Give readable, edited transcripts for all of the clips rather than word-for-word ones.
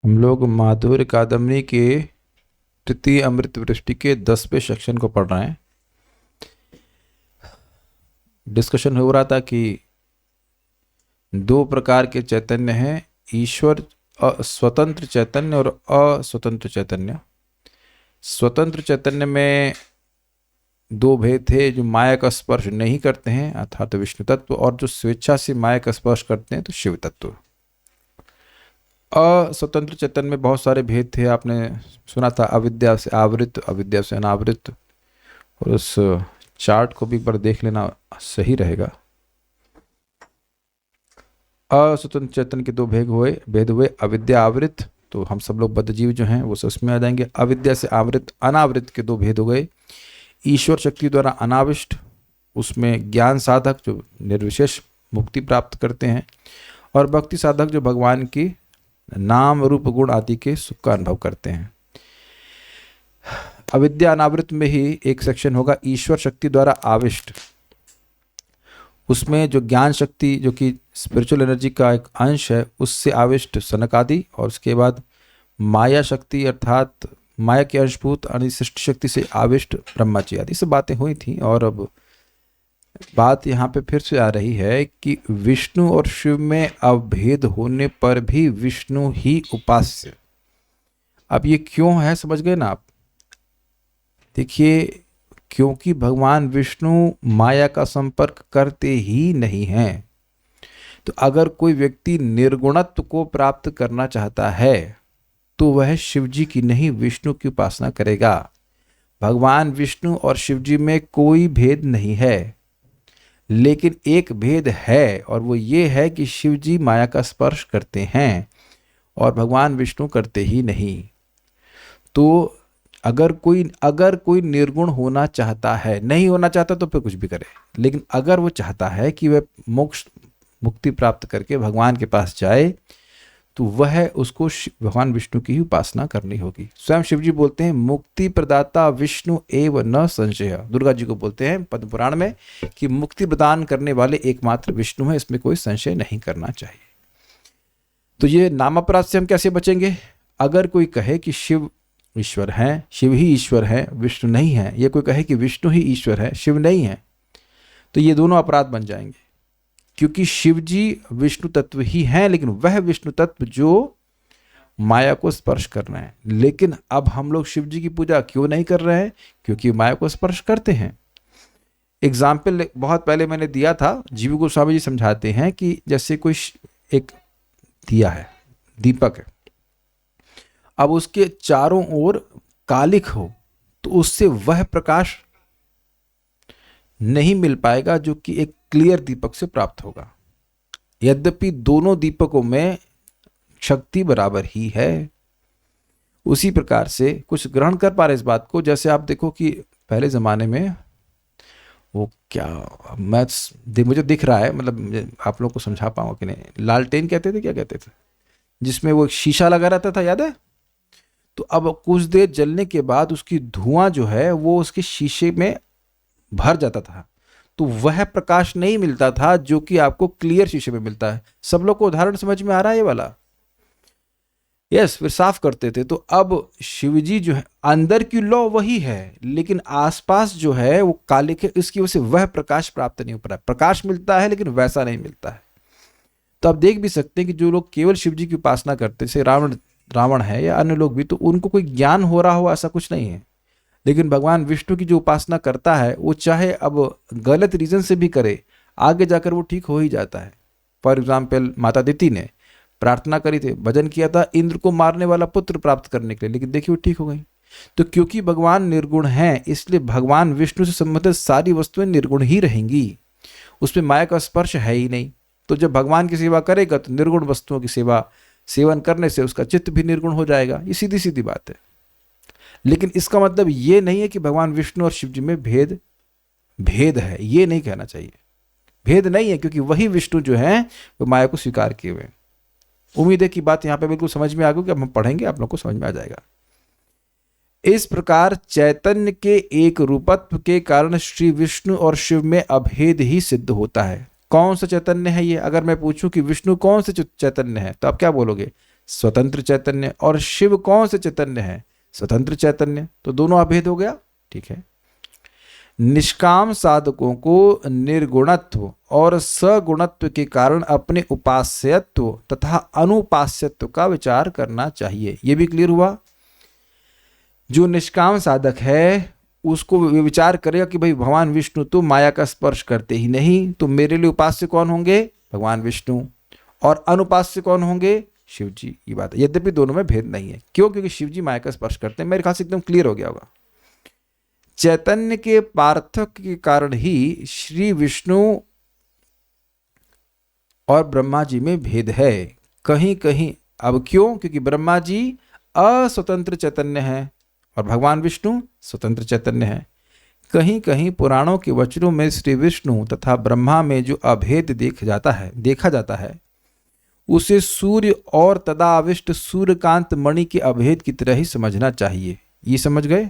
हम लोग माधुर्य कादम्बरी के तृतीय अमृत वृष्टि के 10वें सेक्शन को पढ़ रहे हैं। डिस्कशन हो रहा था कि दो प्रकार के चैतन्य हैं, ईश्वर स्वतंत्र चैतन्य और अस्वतंत्र चैतन्य। स्वतंत्र चैतन्य में दो भेद थे, जो माया का स्पर्श नहीं करते हैं अर्थात विष्णु तत्व, और जो स्वेच्छा से माया का स्पर्श करते हैं तो शिव तत्व। अस्वतंत्र चैतन्य में बहुत सारे भेद थे, आपने सुना था, अविद्या से आवृत, अविद्या से अनावृत। और उस चार्ट को भी एक बार देख लेना सही रहेगा। अस्वतंत्र चैतन्य के दो भेद हुए अविद्या आवृत, तो हम सब लोग बद्धजीव जो हैं वो सब उसमें आ जाएंगे। अविद्या से आवृत अनावृत के दो भेद हो गए। ईश्वर शक्ति द्वारा अनाविष्ट, उसमें ज्ञान साधक जो निर्विशेष मुक्ति प्राप्त करते हैं, और भक्ति साधक जो भगवान की नाम रूप गुण आदि के सुख का अनुभव करते हैं। अविद्या अनावृत में ही एक सेक्शन होगा ईश्वर शक्ति द्वारा आविष्ट। उसमें जो ज्ञान शक्ति जो कि स्पिरिचुअल एनर्जी का एक अंश है, उससे आविष्ट सनक आदि, और उसके बाद माया शक्ति अर्थात माया के अंशभूत सृष्टि शक्ति से आविष्ट ब्रह्मा जी आदि सब बातें हुई थी। और अब बात यहाँ पे फिर से आ रही है कि विष्णु और शिव में अभेद होने पर भी विष्णु ही उपास्य। अब ये क्यों है, समझ गए ना आप? देखिए, क्योंकि भगवान विष्णु माया का संपर्क करते ही नहीं हैं। तो अगर कोई व्यक्ति निर्गुणत्व को प्राप्त करना चाहता है तो वह शिव जी की नहीं विष्णु की उपासना करेगा। भगवान विष्णु और शिव जी में कोई भेद नहीं है, लेकिन एक भेद है, और वो ये है कि शिव जी माया का स्पर्श करते हैं और भगवान विष्णु करते ही नहीं। तो अगर कोई निर्गुण होना चाहता है, नहीं होना चाहता तो फिर कुछ भी करे, लेकिन अगर वो चाहता है कि वह मोक्ष मुक्ति प्राप्त करके भगवान के पास जाए, तो वह उसको भगवान विष्णु की ही उपासना करनी होगी। स्वयं शिव जी बोलते हैं, मुक्ति प्रदाता विष्णु एव न संशय। दुर्गा जी को बोलते हैं पद्म पुराण में कि मुक्ति प्रदान करने वाले एकमात्र विष्णु है, इसमें कोई संशय नहीं करना चाहिए। तो ये नामापराध से हम कैसे बचेंगे? अगर कोई कहे कि शिव ईश्वर हैं, शिव ही ईश्वर है, विष्णु नहीं है, या कोई कहे कि विष्णु ही ईश्वर है, शिव नहीं है, तो ये दोनों अपराध बन जाएंगे। क्योंकि शिव जी विष्णु तत्व ही हैं, लेकिन वह विष्णु तत्व जो माया को स्पर्श कर रहे हैं। लेकिन अब हम लोग शिव जी की पूजा क्यों नहीं कर रहे हैं? क्योंकि माया को स्पर्श करते हैं। एग्जाम्पल बहुत पहले मैंने दिया था, जीव गोस्वामी जी समझाते हैं कि जैसे कोई एक दिया है, दीपक है, अब उसके चारों ओर कालिख हो तो उससे वह प्रकाश नहीं मिल पाएगा जो कि एक क्लियर दीपक से प्राप्त होगा। यद्यपि दोनों दीपकों में शक्ति बराबर ही है। उसी प्रकार से कुछ ग्रहण कर पा रहे इस बात को। जैसे आप देखो कि पहले जमाने में वो क्या मुझे दिख रहा है, मतलब आप लोगों को समझा पाऊंगा कि नहीं, लालटेन कहते थे, क्या कहते थे, जिसमें वो एक शीशा लगा रहता था, याद है? तो अब कुछ देर जलने के बाद उसकी धुआं जो है वो उसके शीशे में भर जाता था, तो वह प्रकाश नहीं मिलता था जो कि आपको क्लियर शीशे में मिलता है। सब लोग को उदाहरण समझ में आ रहा है ये वाला? यस, फिर साफ करते थे। तो अब शिवजी जो है, अंदर की लौ वही है, लेकिन आसपास जो है वो कालिक है, इसकी वजह से वह प्रकाश प्राप्त नहीं हो पा रहा है। प्रकाश मिलता है लेकिन वैसा नहीं मिलता है। तो आप देख भी सकते हैं कि जो लोग केवल शिवजी की उपासना करते, जैसे रावण है या अन्य लोग भी, तो उनको कोई ज्ञान हो रहा हो ऐसा कुछ नहीं है। लेकिन भगवान विष्णु की जो उपासना करता है, वो चाहे अब गलत रीजन से भी करे, आगे जाकर वो ठीक हो ही जाता है। फॉर एग्जाम्पल, माता दिति ने प्रार्थना करी थी, भजन किया था इंद्र को मारने वाला पुत्र प्राप्त करने के लिए, लेकिन देखिए वो ठीक हो गई। तो क्योंकि भगवान निर्गुण हैं, इसलिए भगवान विष्णु से संबंधित सारी वस्तुएं निर्गुण ही रहेंगी, उसमें माया का स्पर्श है ही नहीं। तो जब भगवान की सेवा करेगा तो निर्गुण वस्तुओं की सेवन करने से उसका चित्त भी निर्गुण हो जाएगा। ये सीधी सीधी बात है। लेकिन इसका मतलब ये नहीं है कि भगवान विष्णु और शिव जी में भेद है, ये नहीं कहना चाहिए। भेद नहीं है, क्योंकि वही विष्णु जो है वो माया को स्वीकार किए हुए। उम्मीद है कि बात यहाँ पे बिल्कुल समझ में आ गई, कि अब हम पढ़ेंगे आप लोग को समझ में आ जाएगा। इस प्रकार चैतन्य के एक रूपत्व के कारण श्री विष्णु और शिव में अभेद ही सिद्ध होता है। कौन सा चैतन्य है ये? अगर मैं पूछूं कि विष्णु कौन से चैतन्य है, तो आप क्या बोलोगे? स्वतंत्र चैतन्य, और शिव कौन से चैतन्य है? स्वतंत्र चैतन्य। तो दोनों अभेद हो गया, ठीक है। निष्काम साधकों को निर्गुणत्व और सगुणत्व के कारण अपने उपास्यत्व तथा अनुपास्यत्व का विचार करना चाहिए। यह भी क्लियर हुआ। जो निष्काम साधक है उसको विचार करेगा कि भाई भगवान विष्णु तो माया का स्पर्श करते ही नहीं, तो मेरे लिए उपास्य कौन होंगे? भगवान विष्णु। और अनुपास्य कौन होंगे? शिव जी। ये बात है। यद्यपि दोनों में भेद नहीं है। क्यों? क्योंकि शिव जी माया का स्पर्श करते हैं। मेरे ख्याल से एकदम क्लियर हो गया होगा। चैतन्य के पार्थक्य के कारण ही श्री विष्णु और ब्रह्मा जी में भेद है कहीं कहीं। अब क्यों? क्योंकि ब्रह्मा जी अस्वतंत्र चैतन्य है और भगवान विष्णु स्वतंत्र चैतन्य है। कहीं कहीं पुराणों के वचनों में श्री विष्णु तथा ब्रह्मा में जो अभेद देखा जाता है उसे सूर्य और तदाविष्ट सूर्यकांत मणि के अभेद की तरह ही समझना चाहिए। ये समझ गए?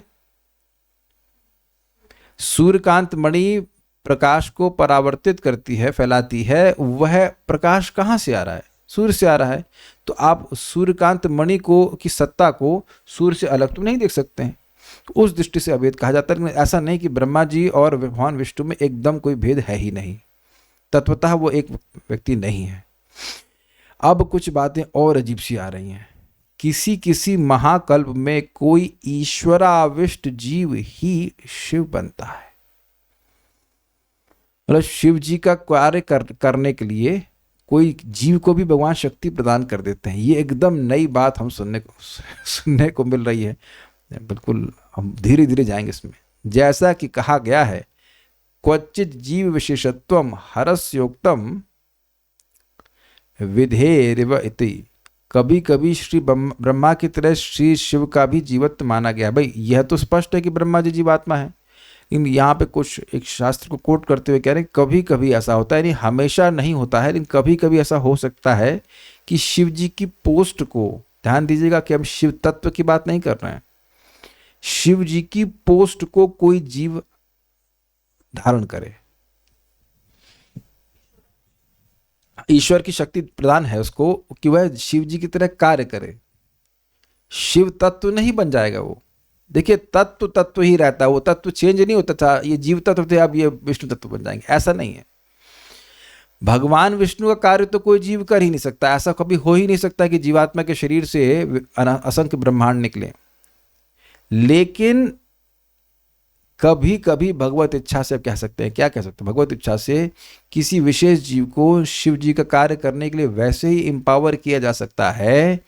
सूर्यकांत मणि प्रकाश को परावर्तित करती है, फैलाती है। वह प्रकाश कहाँ से आ रहा है? सूर्य से आ रहा है। तो आप सूर्यकांत मणि को की सत्ता को सूर्य से अलग तो नहीं देख सकते हैं। तो उस दृष्टि से अभेद कहा जाता है। ऐसा नहीं कि ब्रह्मा जी और भगवान विष्णु में एकदम कोई भेद है ही नहीं। तत्वतः वो एक व्यक्ति नहीं है। अब कुछ बातें और अजीब सी आ रही हैं। किसी किसी महाकल्प में कोई ईश्वराविष्ट जीव ही शिव बनता है। मतलब शिव जी का कार्य करने के लिए कोई जीव को भी भगवान शक्ति प्रदान कर देते हैं। ये एकदम नई बात हम सुनने को मिल रही है। बिल्कुल हम धीरे धीरे जाएंगे इसमें। जैसा कि कहा गया है, क्वचित जीव विशेषत्वम हरस्योक्तम विधेरिव इति। कभी कभी श्री ब्रह्मा की तरह श्री शिव का भी जीवत्व माना गया। भाई यह तो स्पष्ट है कि ब्रह्मा जी जीवात्मा है। लेकिन यहाँ पे कुछ एक शास्त्र को कोट करते हुए कह रहे हैं कभी कभी ऐसा होता है, नहीं हमेशा नहीं होता है, लेकिन कभी कभी ऐसा हो सकता है कि शिव जी की पोस्ट को, ध्यान दीजिएगा कि हम शिव तत्व की बात नहीं कर रहे हैं, शिव जी की पोस्ट को कोई जीव धारण करे। ईश्वर की शक्ति प्रदान है उसको कि वह शिव जी की तरह कार्य करे। शिव तत्व नहीं बन जाएगा वो। देखिए तत्व तत्व ही रहता है, वो तत्व चेंज नहीं होता था। ये जीव तत्व थे, अब ये विष्णु तत्व बन जाएंगे, ऐसा नहीं है। भगवान विष्णु का कार्य तो कोई जीव कर ही नहीं सकता। ऐसा कभी हो ही नहीं सकता कि जीवात्मा के शरीर से असंख्य ब्रह्मांड निकले। लेकिन कभी कभी भगवत इच्छा से कह सकते हैं, क्या कह सकते हैं, भगवत इच्छा से किसी विशेष जीव को शिव जी का कार्य करने के लिए वैसे ही एम्पावर किया जा सकता है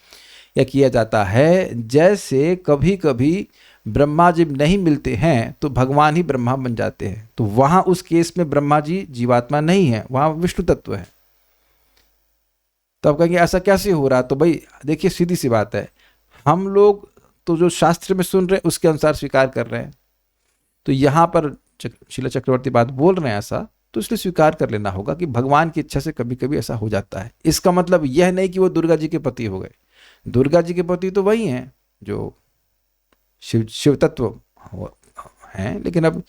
या किया जाता है जैसे कभी कभी ब्रह्मा जी नहीं मिलते हैं तो भगवान ही ब्रह्मा बन जाते हैं। तो वहां उस केस में ब्रह्मा जी जीवात्मा नहीं है, वहां विष्णु तत्व है। तो आप कहेंगे ऐसा कैसे हो रहा? तो भाई देखिए सीधी सी बात है, हम लोग तो जो शास्त्र में सुन रहे हैं उसके अनुसार स्वीकार कर रहे हैं। तो यहाँ पर शीला चक्रवर्ती बात बोल रहे हैं ऐसा, तो इसलिए स्वीकार कर लेना होगा कि भगवान की इच्छा से कभी कभी ऐसा हो जाता है। इसका मतलब यह नहीं कि वो दुर्गा जी के पति हो गए। दुर्गा जी के पति तो वही हैं जो शिव तत्व हैं, लेकिन अब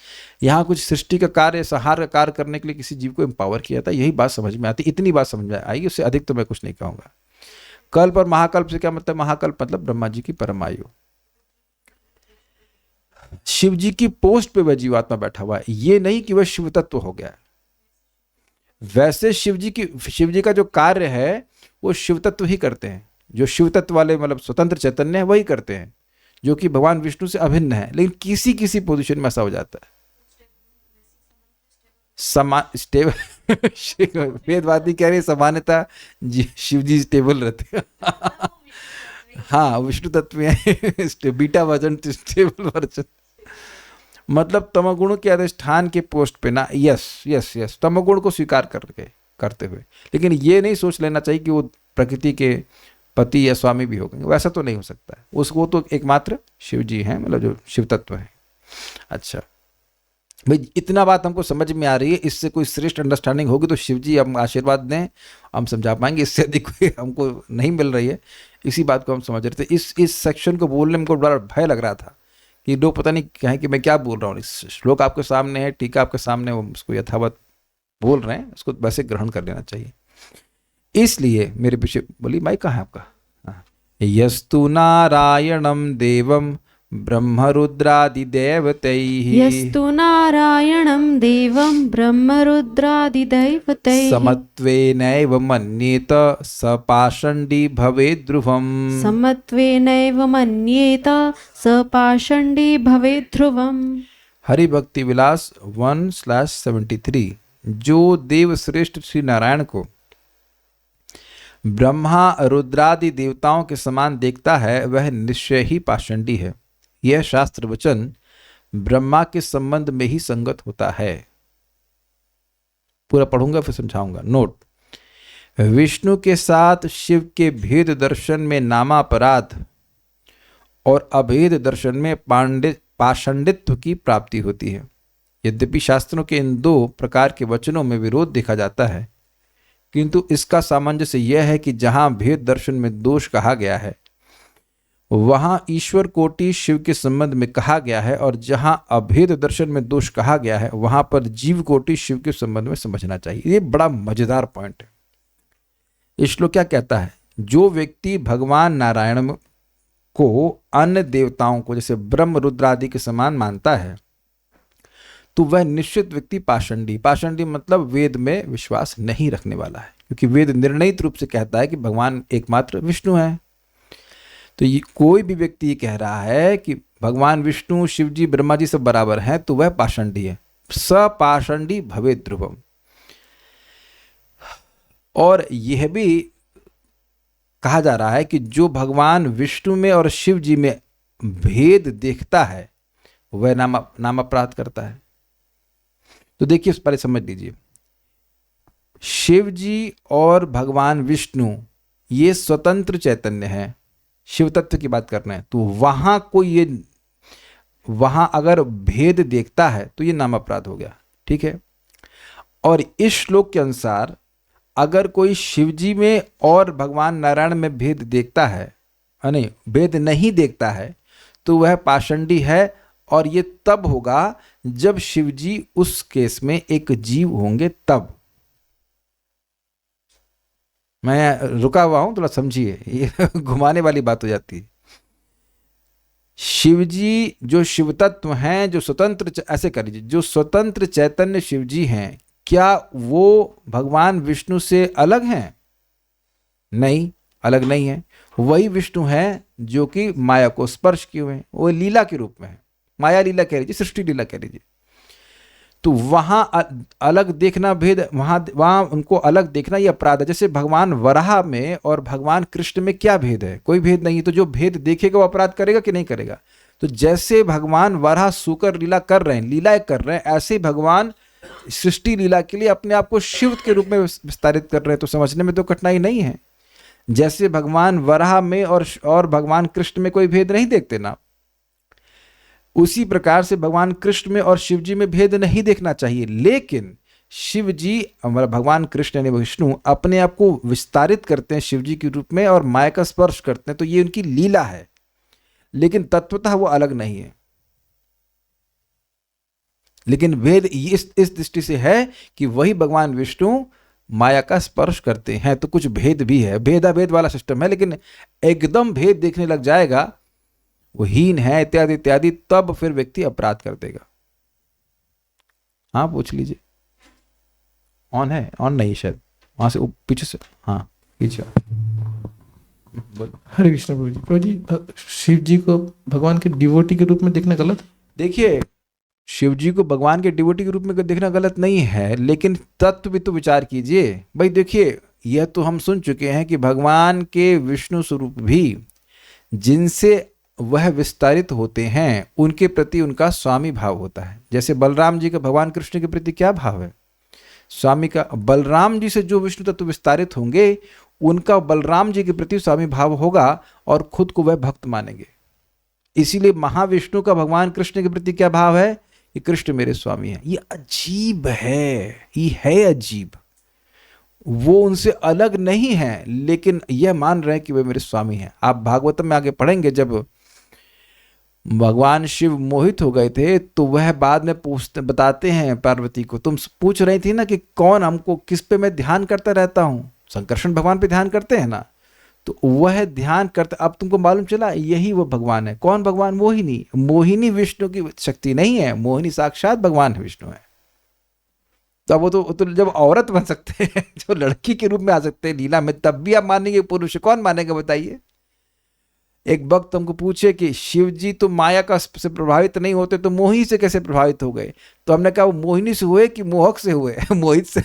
यहाँ कुछ सृष्टि का कार्य, संहार का कार्य करने के लिए किसी जीव को एम्पावर किया था। यही बात समझ में आती, इतनी बात समझ में आई, उससे अधिक तो मैं कुछ नहीं कहूँगा। कल्प और महाकल्प से क्या मतलब? महाकल्प मतलब ब्रह्मा जी की परम आयु। शिव जी की पोस्ट पे वह जीवात्मा बैठा हुआ है, ये नहीं कि वह शिव तत्व हो गया। वैसे शिव जी का जो कार्य है वो शिव तत्व ही करते हैं। जो शिव तत्व वाले मतलब स्वतंत्र चैतन्य है वही करते हैं, जो कि भगवान विष्णु से अभिन्न है। लेकिन किसी किसी पोजीशन में ऐसा हो जाता है। वेदवादी कह रहे सामान्यता शिव जी स्टेबल रहते हैं। हाँ विष्णु तत्व है, बीटा वर्जन स्टेबल वर्जन। मतलब तमोगुण के अधिष्ठान के पोस्ट पे ना, यस तमोगुण को स्वीकार करते हुए, लेकिन ये नहीं सोच लेना चाहिए कि वो प्रकृति के पति या स्वामी भी हो गए। वैसा तो नहीं हो सकता है। उसको तो एकमात्र शिव जी हैं, मतलब जो शिव तत्व है। अच्छा भाई इतना बात हमको समझ में आ रही है। इससे कोई श्रेष्ठ अंडरस्टैंडिंग होगी तो शिव जी हम आशीर्वाद दें, हम समझा पाएंगे। इससे अधिक कोई हमको नहीं मिल रही है। इसी बात को हम समझ रहे थे। इस सेक्शन को बोलने में हमको बड़ा भय लग रहा था कि लोग पता नहीं कहें कि मैं क्या बोल रहा हूँ। इस श्लोक आपके सामने है, टीका आपके सामने, वो उसको यथावत बोल रहे हैं, उसको वैसे ग्रहण कर लेना चाहिए। इसलिए मेरे पीछे बोली माइक कहाँ है आपका? हाँ यस्तु नारायणं देवं ब्रह्मरुद्रादिदेवतैः यस्तु नारायणं देवं ब्रह्मरुद्रादिदैवतैः समत्वेनैव मन्येत स पाषण्डी भवेत् ध्रुवम्। समत्वेनैव मन्येत स पाषण्डी भवेत् ध्रुवम्। हरि भक्ति विलास 1/73। जो देव श्रेष्ठ श्री नारायण को ब्रह्मा रुद्रादि देवताओं के समान देखता है वह निश्चय ही पाषंडी है। यह शास्त्र वचन ब्रह्मा के संबंध में ही संगत होता है। पूरा पढ़ूंगा फिर समझाऊंगा। नोट: विष्णु के साथ शिव के भेद दर्शन में नामापराध और अभेद दर्शन में पाषंडित्व की प्राप्ति होती है। यद्यपि शास्त्रों के इन दो प्रकार के वचनों में विरोध देखा जाता है, किंतु इसका सामंजस्य यह है कि जहां भेद दर्शन में दोष कहा गया है वहां ईश्वर कोटि शिव के संबंध में कहा गया है, और जहां अभेद दर्शन में दोष कहा गया है वहां पर जीव कोटि शिव के संबंध में समझना चाहिए। ये बड़ा मजेदार पॉइंट है। इस श्लोक क्या कहता है? जो व्यक्ति भगवान नारायण को अन्य देवताओं को जैसे ब्रह्म रुद्र आदि के समान मानता है तो वह निश्चित व्यक्ति पाषंडी मतलब वेद में विश्वास नहीं रखने वाला है, क्योंकि वेद निर्णयित रूप से कहता है कि भगवान एकमात्र विष्णु है। तो ये कोई भी व्यक्ति ये कह रहा है कि भगवान विष्णु, शिव जी, ब्रह्मा जी सब बराबर हैं तो वह पाषंडी है। सपाषंडी भवेत् ध्रुवम्। और यह भी कहा जा रहा है कि जो भगवान विष्णु में और शिव जी में भेद देखता है वह नाम अपराध करता है। तो देखिए उस पर समझ लीजिए, शिव जी और भगवान विष्णु ये स्वतंत्र चैतन्य है, शिव तत्व की बात कर रहे हैं, तो वहां अगर भेद देखता है तो ये नाम अपराध हो गया। ठीक है। और इस श्लोक के अनुसार अगर कोई शिव जी में और भगवान नारायण में भेद देखता है, नहीं भेद नहीं देखता है, तो वह पाषंडी है। और ये तब होगा जब शिव जी उस केस में एक जीव होंगे तब। मैं रुका हुआ हूं, थोड़ा समझिए, ये घुमाने वाली बात हो जाती है। शिव जी जो शिव तत्व हैं, जो स्वतंत्र, ऐसे कर लीजिए, जो स्वतंत्र चैतन्य शिव जी हैं, क्या वो भगवान विष्णु से अलग हैं? नहीं, अलग नहीं है। वही विष्णु है जो कि माया को स्पर्श किए हुए हैं, वो लीला के रूप में है। माया लीला कह लीजिए, सृष्टि लीला कह लीजिए। तो वहां अलग देखना भेद, वहां उनको अलग देखना ये अपराध है। जैसे भगवान वराह में और भगवान कृष्ण में क्या भेद है? कोई भेद नहीं। तो जो भेद देखेगा वो अपराध करेगा कि नहीं करेगा? तो जैसे भगवान वराह सूकर लीला कर रहे हैं, लीलाएं कर रहे हैं, ऐसे ही भगवान सृष्टि लीला के लिए अपने आप को शिव के रूप में विस्तारित कर रहे हैं। तो समझने में तो कठिनाई नहीं है। जैसे भगवान वराह में और भगवान कृष्ण में कोई भेद नहीं देखते ना, उसी प्रकार से भगवान कृष्ण में और शिव जी में भेद नहीं देखना चाहिए। लेकिन शिव जी, हमारा भगवान कृष्ण यानी विष्णु, अपने आप को विस्तारित करते हैं शिव जी के रूप में और माया का स्पर्श करते हैं, तो ये उनकी लीला है। लेकिन तत्वतः वो अलग नहीं है। लेकिन भेद इस दृष्टि से है कि वही भगवान विष्णु माया का स्पर्श करते हैं। तो कुछ भेद भी है, भेदाभेद वाला सिस्टम है। लेकिन एकदम भेद देखने लग जाएगा, वो हीन है इत्यादि इत्यादि, तब फिर व्यक्ति अपराध कर देगा। हाँ पूछ लीजिए। ऑन है? ऑन नहीं शायद, वहां से पीछे से। हाँ पीछे। हरे कृष्ण प्रभु जी। प्रभु जी, शिव जी को भगवान के डिवोटी के रूप में देखना गलत? देखिए, शिव जी को भगवान के डिवोटी के रूप में देखना गलत नहीं है, लेकिन तत्व भी तो विचार कीजिए भाई। देखिए, यह तो हम सुन चुके हैं कि भगवान के विष्णु स्वरूप भी जिनसे वह विस्तारित होते हैं उनके प्रति उनका स्वामी भाव होता है। जैसे बलराम जी का भगवान कृष्ण के प्रति क्या भाव है? स्वामी का। बलराम जी से जो विष्णु तत्व विस्तारित होंगे उनका बलराम जी के प्रति स्वामी भाव होगा और खुद को वह भक्त मानेंगे। इसीलिए महाविष्णु का भगवान कृष्ण के प्रति क्या भाव है? कि कृष्ण मेरे स्वामी हैं। ये अजीब है, ये है अजीब। वो उनसे अलग नहीं है, लेकिन यह मान रहे हैं कि वे मेरे स्वामी हैं। आप भागवतम में आगे पढ़ेंगे, जब भगवान शिव मोहित हो गए थे तो वह बाद में बताते हैं पार्वती को, तुम पूछ रही थी ना कि कौन हमको, किस पे मैं ध्यान करता रहता हूं, संकर्षण भगवान पे ध्यान करते हैं ना, तो वह ध्यान करते, अब तुमको मालूम चला यही वो भगवान है। कौन भगवान? मोहिनी। मोहिनी विष्णु की शक्ति नहीं है, मोहिनी साक्षात भगवान है, विष्णु है। तो अब वो तो जब औरत बन सकते हैं, जो लड़की के रूप में आ सकते हैं लीला में, तब भी आप मानेंगे पुरुष? कौन मानेगा बताइए? एक वक्त तुमको पूछे कि शिव जी तो माया का से प्रभावित नहीं होते, तो मोहिनी से कैसे प्रभावित हो गए? तो हमने कहा वो मोहिनी से हुए कि मोहक से हुए? मोहित से।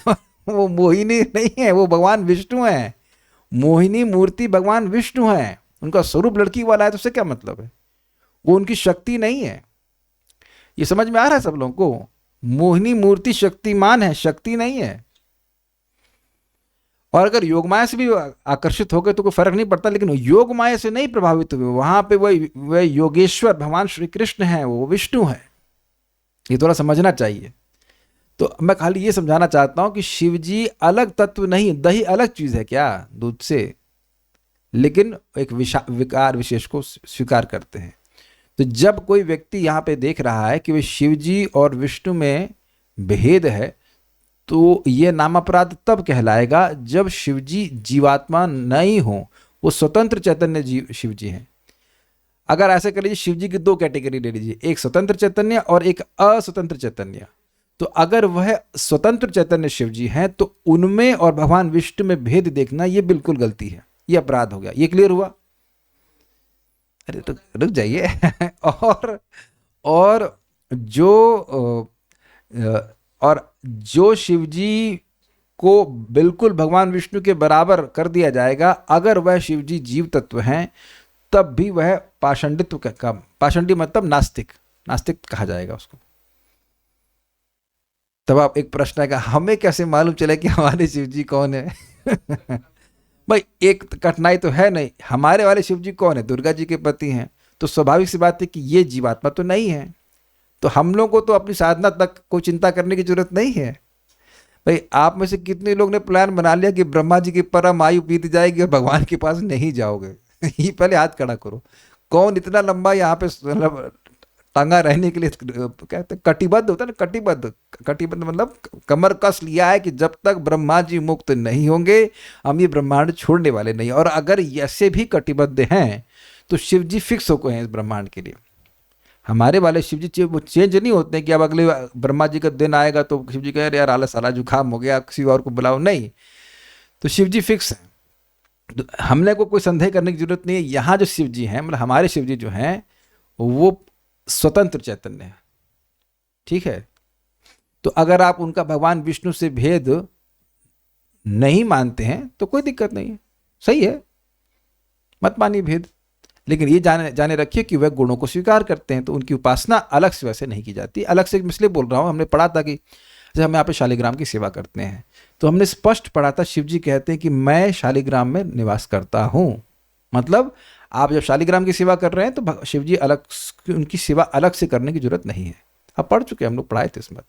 वो मोहिनी नहीं है, वो भगवान विष्णु है। मोहिनी मूर्ति भगवान विष्णु है, उनका स्वरूप लड़की वाला है, तो उससे क्या मतलब है? वो उनकी शक्ति नहीं है। ये समझ में आ रहा है सब लोगों को? मोहिनी मूर्ति शक्तिमान है, शक्ति नहीं है। और अगर योग माया से भी आकर्षित हो गए तो कोई फर्क नहीं पड़ता, लेकिन योग माया से नहीं प्रभावित हुए, वहां पे वह योगेश्वर भगवान श्री कृष्ण है, वो विष्णु है। ये थोड़ा समझना चाहिए। तो मैं खाली ये समझाना चाहता हूं कि शिव जी अलग तत्व नहीं, दही अलग चीज है क्या दूध से, लेकिन एक विकार विशेष को स्वीकार करते हैं। तो जब कोई व्यक्ति यहाँ पे देख रहा है कि वे शिव जी और विष्णु में भेद है, तो ये नामापराध तब कहलाएगा जब शिव जी जीवात्मा नहीं हो, वो स्वतंत्र चैतन्य शिव जी हैं। अगर ऐसे कर लीजिए, शिव जी की दो कैटेगरी ले लीजिए, एक स्वतंत्र चैतन्य और एक अस्वतंत्र चैतन्य। तो अगर वह स्वतंत्र चैतन्य शिव जी हैं, तो उनमें और भगवान विष्णु में भेद देखना ये बिल्कुल गलती है, ये अपराध हो गया। ये क्लियर हुआ? अरे तो रुक जाइए। और जो शिव जी को बिल्कुल भगवान विष्णु के बराबर कर दिया जाएगा, अगर वह शिव जी जीव तत्व हैं, तब भी वह पाषंडित्व का, पाषंडी मतलब नास्तिक कहा जाएगा उसको। तब आप एक प्रश्न आएगा, हमें कैसे मालूम चले कि हमारे शिव जी कौन है? भाई एक कठिनाई तो है नहीं, हमारे वाले शिव जी कौन है? दुर्गा जी के पति हैं। तो स्वाभाविक सी बात है कि ये जीवात्मा तो नहीं है, तो हम लोग को तो अपनी साधना तक कोई चिंता करने की जरूरत नहीं है। भाई आप में से कितने लोग ने प्लान बना लिया कि ब्रह्मा जी की परम आयु बीत जाएगी और भगवान के पास नहीं जाओगे? ये पहले हाथ खड़ा करो। कौन इतना लंबा यहाँ पे टांगा रहने के लिए कहते कटिबद्ध होता है ना, कटिबद्ध मतलब कमर कस लिया है कि जब तक ब्रह्मा जी मुक्त नहीं होंगे हम ये ब्रह्मांड छोड़ने वाले नहीं। और अगर ऐसे भी कटिबद्ध हैं तो शिव जी फिक्स हो गए हैं इस ब्रह्मांड के लिए। हमारे वाले शिव जी वो चेंज नहीं होते हैं कि अब अगले ब्रह्मा जी का दिन आएगा तो शिव जी कह रहे यार आला साला जुकाम हो गया, किसी और को बुलाओ, नहीं। तो शिव जी फिक्स है, तो हमने को कोई संदेह करने की जरूरत नहीं है। यहाँ जो शिव जी हैं, मतलब हमारे शिव जी जो हैं, वो स्वतंत्र चैतन्य है, ठीक है। तो अगर आप उनका भगवान विष्णु से भेद नहीं मानते हैं तो कोई दिक्कत नहीं है, सही है, मत मानिए भेद। लेकिन ये जाने रखिए कि वह गुणों को स्वीकार करते हैं, तो उनकी उपासना अलग से वैसे नहीं की जाती। अलग से इसलिए बोल रहा हूँ, हमने पढ़ा था कि जैसे हम यहाँ पे शालिग्राम की सेवा करते हैं, तो हमने स्पष्ट पढ़ा था, शिव जी कहते हैं कि मैं शालिग्राम में निवास करता हूँ। मतलब आप जब शालिग्राम की सेवा कर रहे हैं तो शिव जी अलग, उनकी सेवा अलग से करने की जरूरत नहीं है। आप पढ़ चुके हैं, हम लोग पढ़ाए थे इस बात।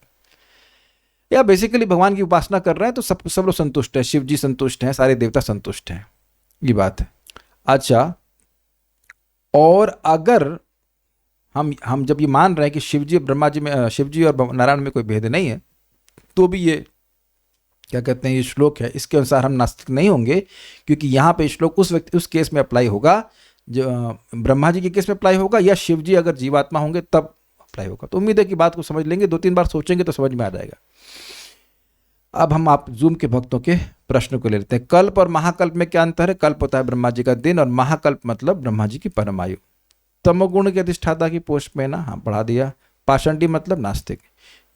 या बेसिकली भगवान की उपासना कर रहे हैं तो सब लोग संतुष्ट है, शिव जी संतुष्ट हैं, सारे देवता संतुष्ट हैं, ये बात है। अच्छा, और अगर हम जब ये मान रहे हैं कि शिव जी ब्रह्मा जी में, शिव जी और नारायण में कोई भेद नहीं है, तो भी ये क्या कहते हैं, ये श्लोक है, इसके अनुसार हम नास्तिक नहीं होंगे, क्योंकि यहाँ पे श्लोक उस केस में अप्लाई होगा जो ब्रह्मा जी के केस में अप्लाई होगा, या शिव जी अगर जीवात्मा होंगे तब अप्लाई होगा। तो उम्मीद है कि बात को समझ लेंगे, 2-3 बार सोचेंगे तो समझ में आ जाएगा। अब हम आप जूम के भक्तों के प्रश्न को ले लेते हैं। कल्प और महाकल्प में क्या अंतर है? कल्प होता है ब्रह्मा जी का दिन और महाकल्प मतलब ब्रह्मा जी की परमायु। तमोगुण के अधिष्ठाता की पोस्ट में ना, हाँ पढ़ा दिया। पाषंडी मतलब नास्तिक।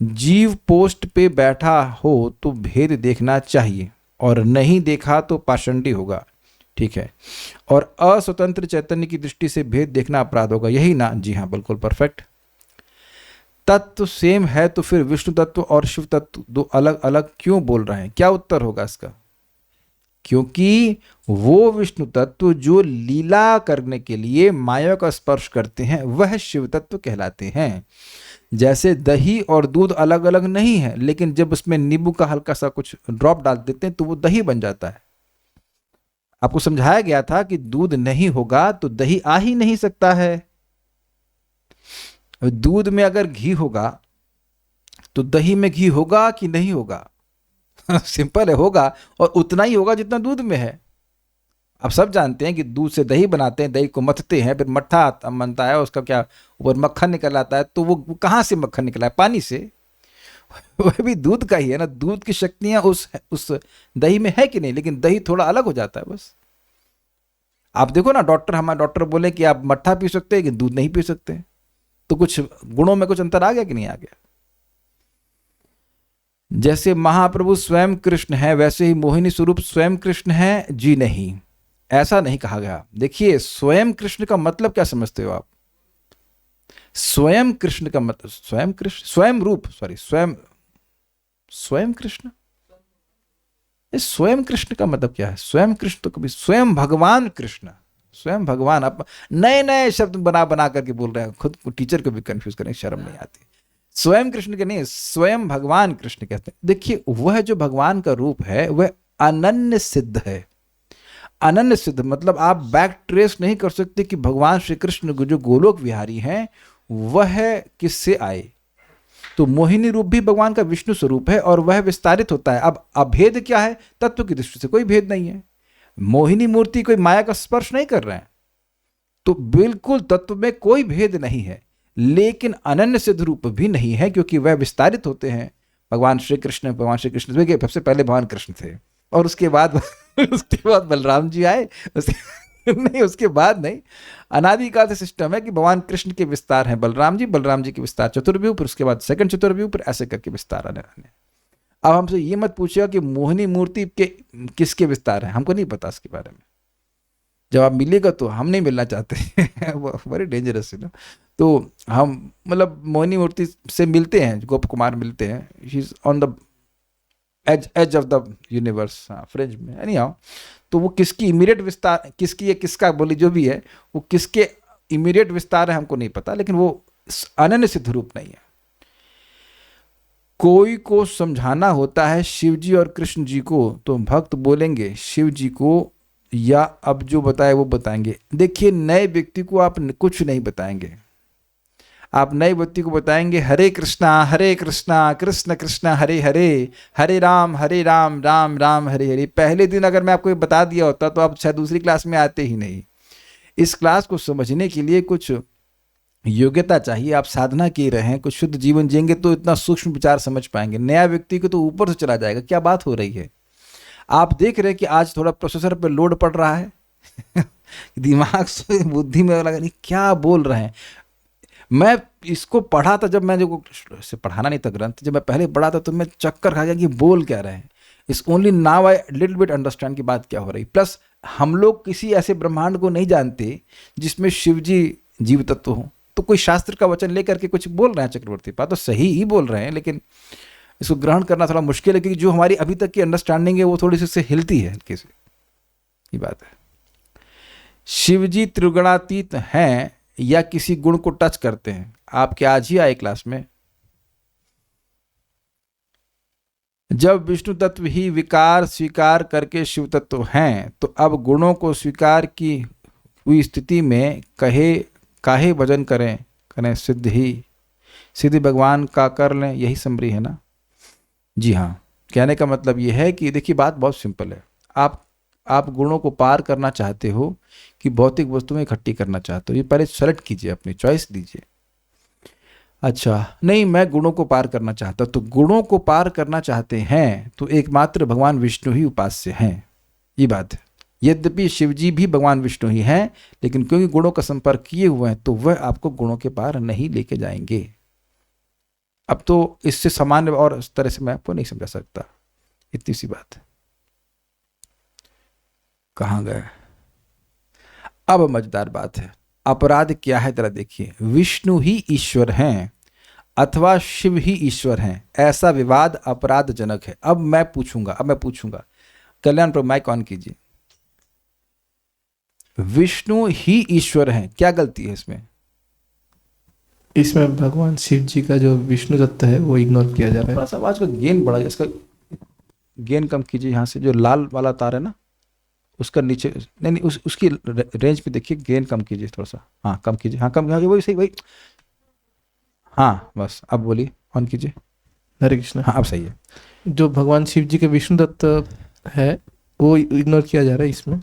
जीव पोस्ट पे बैठा हो तो भेद देखना चाहिए और नहीं देखा तो पाषंडी होगा, ठीक है। और अस्वतंत्र चैतन्य की दृष्टि से भेद देखना अपराध होगा, यही ना? जी हाँ, बिल्कुल परफेक्ट। तत्व सेम है तो फिर विष्णु तत्व और शिव तत्व दो अलग अलग क्यों बोल रहे हैं? क्या उत्तर होगा इसका? क्योंकि वो विष्णु तत्व जो लीला करने के लिए माया का स्पर्श करते हैं वह शिव तत्व कहलाते हैं। जैसे दही और दूध अलग अलग नहीं है, लेकिन जब उसमें नींबू का हल्का सा कुछ ड्रॉप डाल देते हैं तो वो दही बन जाता है। आपको समझाया गया था कि दूध नहीं होगा तो दही आ ही नहीं सकता है। दूध में अगर घी होगा तो दही में घी होगा कि नहीं होगा? सिंपल है, होगा, और उतना ही होगा जितना दूध में है। अब सब जानते हैं कि दूध से दही बनाते हैं, दही को मथते हैं, फिर मट्ठा बनता है, उसका क्या ऊपर मक्खन निकल आता है, तो वो कहाँ से मक्खन निकला है? पानी से। वह भी दूध का ही है ना। दूध की शक्तियां उस दही में है कि नहीं, लेकिन दही थोड़ा अलग हो जाता है बस। आप देखो ना, हमारे डॉक्टर बोले कि आप मट्ठा पी सकते हैं लेकिन दूध नहीं पी सकते, तो कुछ गुणों में कुछ अंतर आ गया कि नहीं आ गया? जैसे महाप्रभु स्वयं कृष्ण है, वैसे ही मोहिनी स्वरूप स्वयं कृष्ण है जी नहीं, ऐसा नहीं कहा गया। देखिए, स्वयं कृष्ण का मतलब क्या समझते हो आप? स्वयं कृष्ण का मतलब स्वयं कृष्ण, स्वयं रूप, सॉरी, स्वयं कृष्ण। स्वयं कृष्ण का मतलब क्या है? स्वयं कृष्ण तो कभी स्वयं भगवान कृष्ण, स्वयं भगवान। आप नए नए शब्द बना बना करके बोल रहे हैं, खुद को टीचर को भी कंफ्यूज करने की शर्म नहीं आती। स्वयं कृष्ण के नहीं, स्वयं भगवान कृष्ण कहते हैं। देखिए, वह जो भगवान का रूप है वह अनन्य सिद्ध है। अनन्य सिद्ध मतलब आप बैक ट्रेस नहीं कर सकते कि भगवान श्री कृष्ण जो गोलोक विहारी हैं वह किससे आए। तो मोहिनी रूप भी भगवान का विष्णु स्वरूप है और वह विस्तारित होता है। अब अभेद क्या है? तत्व की दृष्टि से कोई भेद नहीं है। मोहिनी मूर्ति कोई माया का स्पर्श नहीं कर रहे हैं, तो बिल्कुल तत्व में कोई भेद नहीं है। लेकिन अनन्य सिद्ध रूप भी नहीं है, क्योंकि वह विस्तारित होते हैं। भगवान श्री कृष्ण सबसे पहले भगवान कृष्ण थे, और उसके बाद बलराम जी आए। उसके बाद नहीं, अनादिकाल से सिस्टम है कि भगवान कृष्ण के विस्तार हैं बलराम जी के विस्तार चतुर्व्यूह, फिर उसके बाद सेकंड चतुर्व्यूह, फिर ऐसे करके विस्तार आने। अब हमसे ये मत पूछिएगा कि मोहिनी मूर्ति के किसके विस्तार हैं, हमको नहीं पता इसके बारे में। जब आप मिलेगा तो हम नहीं मिलना चाहते वेरी डेंजरस है ना। तो हम मतलब मोहिनी मूर्ति से मिलते हैं, गोप कुमार मिलते हैं, he is on the edge of the universe, French में एनी हाउ। तो वो किसकी इमीडिएट विस्तार, किसकी है, किसका बोली जो भी है, वो किसके इमीडिएट विस्तार है हमको नहीं पता, लेकिन वो अनन्य सिद्ध रूप नहीं है। कोई को समझाना होता है शिव जी और कृष्ण जी को, तो भक्त बोलेंगे शिव जी को, या अब जो बताए वो बताएंगे। देखिए, नए व्यक्ति को आप कुछ नहीं बताएंगे। आप नए व्यक्ति को बताएंगे हरे कृष्णा कृष्ण कृष्ण हरे हरे, हरे राम राम राम हरे हरे। पहले दिन अगर मैं आपको बता दिया होता तो आप शायद दूसरी क्लास में आते ही नहीं। इस क्लास को समझने के लिए कुछ योग्यता चाहिए। आप साधना किए रहे हैं, कुछ शुद्ध जीवन जिएंगे तो इतना सूक्ष्म विचार समझ पाएंगे। नया व्यक्ति को तो ऊपर से चला जाएगा, क्या बात हो रही है। आप देख रहे हैं कि आज थोड़ा प्रोसेसर पे लोड पड़ रहा है दिमाग से बुद्धि में लगा नहीं क्या बोल रहे हैं। मैं इसको पढ़ा था, जब मैं जो से पढ़ाना नहीं था ग्रंथ, जब मैं पहले पढ़ा था तो मैं चक्कर खा गया कि बोल क्या रहे हैं। इस only now I little bit understand की बात क्या हो रही। प्लस हम लोग किसी ऐसे ब्रह्मांड को नहीं जानते जिसमें शिव जी जीव तत्व हो, तो कोई शास्त्र का वचन लेकर के कुछ बोल रहे हैं चक्रवर्ती पा, तो सही ही बोल रहे हैं, लेकिन इसको ग्रहण करना थोड़ा मुश्किल है, क्योंकि जो हमारी अभी तक की अंडरस्टैंडिंग है वो थोड़ी सी इससे हिलती है हल्के से। ये बात है। शिव जी त्रिगुणातीत हैं या किसी गुण को टच करते हैं? आपके आज ही आए क्लास में, जब विष्णु तत्व ही विकार स्वीकार करके शिव तत्व हैं, तो अब गुणों को स्वीकार की हुई स्थिति में काहे भजन करें सिद्धि भगवान का कर लें, यही समरी है ना। जी हाँ, कहने का मतलब यह है कि देखिए, बात बहुत सिंपल है। आप गुणों को पार करना चाहते हो कि भौतिक वस्तुएं इकट्ठी करना चाहते हो, ये पहले सेलेक्ट कीजिए, अपनी चॉइस दीजिए। अच्छा, नहीं मैं गुणों को पार करना चाहता, तो गुणों को पार करना चाहते हैं तो एकमात्र भगवान विष्णु ही उपास्य हैं, ये बात है। यद्यपि शिव जी भी भगवान विष्णु ही हैं, लेकिन क्योंकि गुणों का संपर्क किए हुए हैं तो वह आपको गुणों के पार नहीं लेके जाएंगे। अब तो इससे सामान्य और इस तरह से मैं आपको नहीं समझा सकता, इतनी सी बात है। कहाँ गए? अब मजेदार बात है, अपराध क्या है जरा देखिए। विष्णु ही ईश्वर हैं अथवा शिव ही ईश्वर हैं, ऐसा विवाद अपराधजनक है। अब मैं पूछूंगा, कल्याण प्रभु माइक ऑन कीजिए। विष्णु ही ईश्वर हैं, क्या गलती है इसमें? इसमें भगवान शिव जी का जो विष्णु तत्व है वो इग्नोर किया जा रहा है। थोड़ा सा आवाज का गेन बढ़ा, इसका गेन कम कीजिए। यहाँ से जो लाल वाला तार है ना, उसका नीचे नहीं उसकी रेंज पे देखिए, गेन कम कीजिए थोड़ा सा। हाँ कम कीजिए, हाँ कम, वही सही, वही। हाँ बस, अब बोलिए, ऑन कीजिए। हरे कृष्ण। हाँ अब सही है। जो भगवान शिव जी के विष्णु तत्व है वो इग्नोर किया जा रहा है इसमें।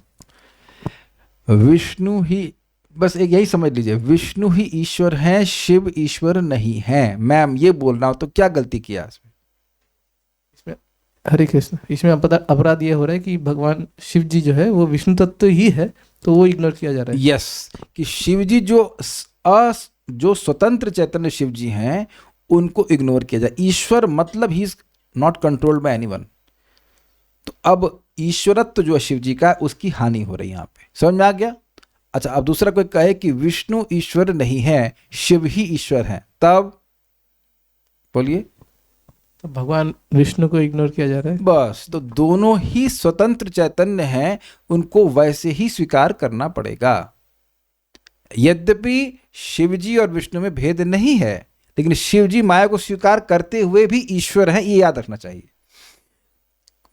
विष्णु ही, बस एक यही समझ लीजिए, विष्णु ही ईश्वर हैं, शिव ईश्वर नहीं हैं। मैम ये बोल रहा हूं तो क्या गलती किया इसमें? इसमें हरे कृष्ण, इसमें अपराध ये हो रहा है कि भगवान शिव जी जो है वो विष्णु तत्व ही है, तो वो इग्नोर किया जा रहा है। यस, कि शिव जी जो स्वतंत्र चैतन्य शिव जी हैं उनको इग्नोर किया जाए। ईश्वर मतलब he is not controlled by anyone. तो अब ईश्वरत्व जो है शिव जी का, उसकी हानि हो रही है यहाँ पे। समझ में आ गया? अच्छा, अब दूसरा कोई कहे कि विष्णु ईश्वर नहीं है, शिव ही ईश्वर है, तब बोलिए। तो भगवान विष्णु को इग्नोर किया जा रहा है। बस, तो दोनों ही स्वतंत्र चैतन्य हैं, उनको वैसे ही स्वीकार करना पड़ेगा। यद्यपि शिव जी और विष्णु में भेद नहीं है, लेकिन शिव जी माया को स्वीकार करते हुए भी ईश्वर हैं, ये याद रखना चाहिए।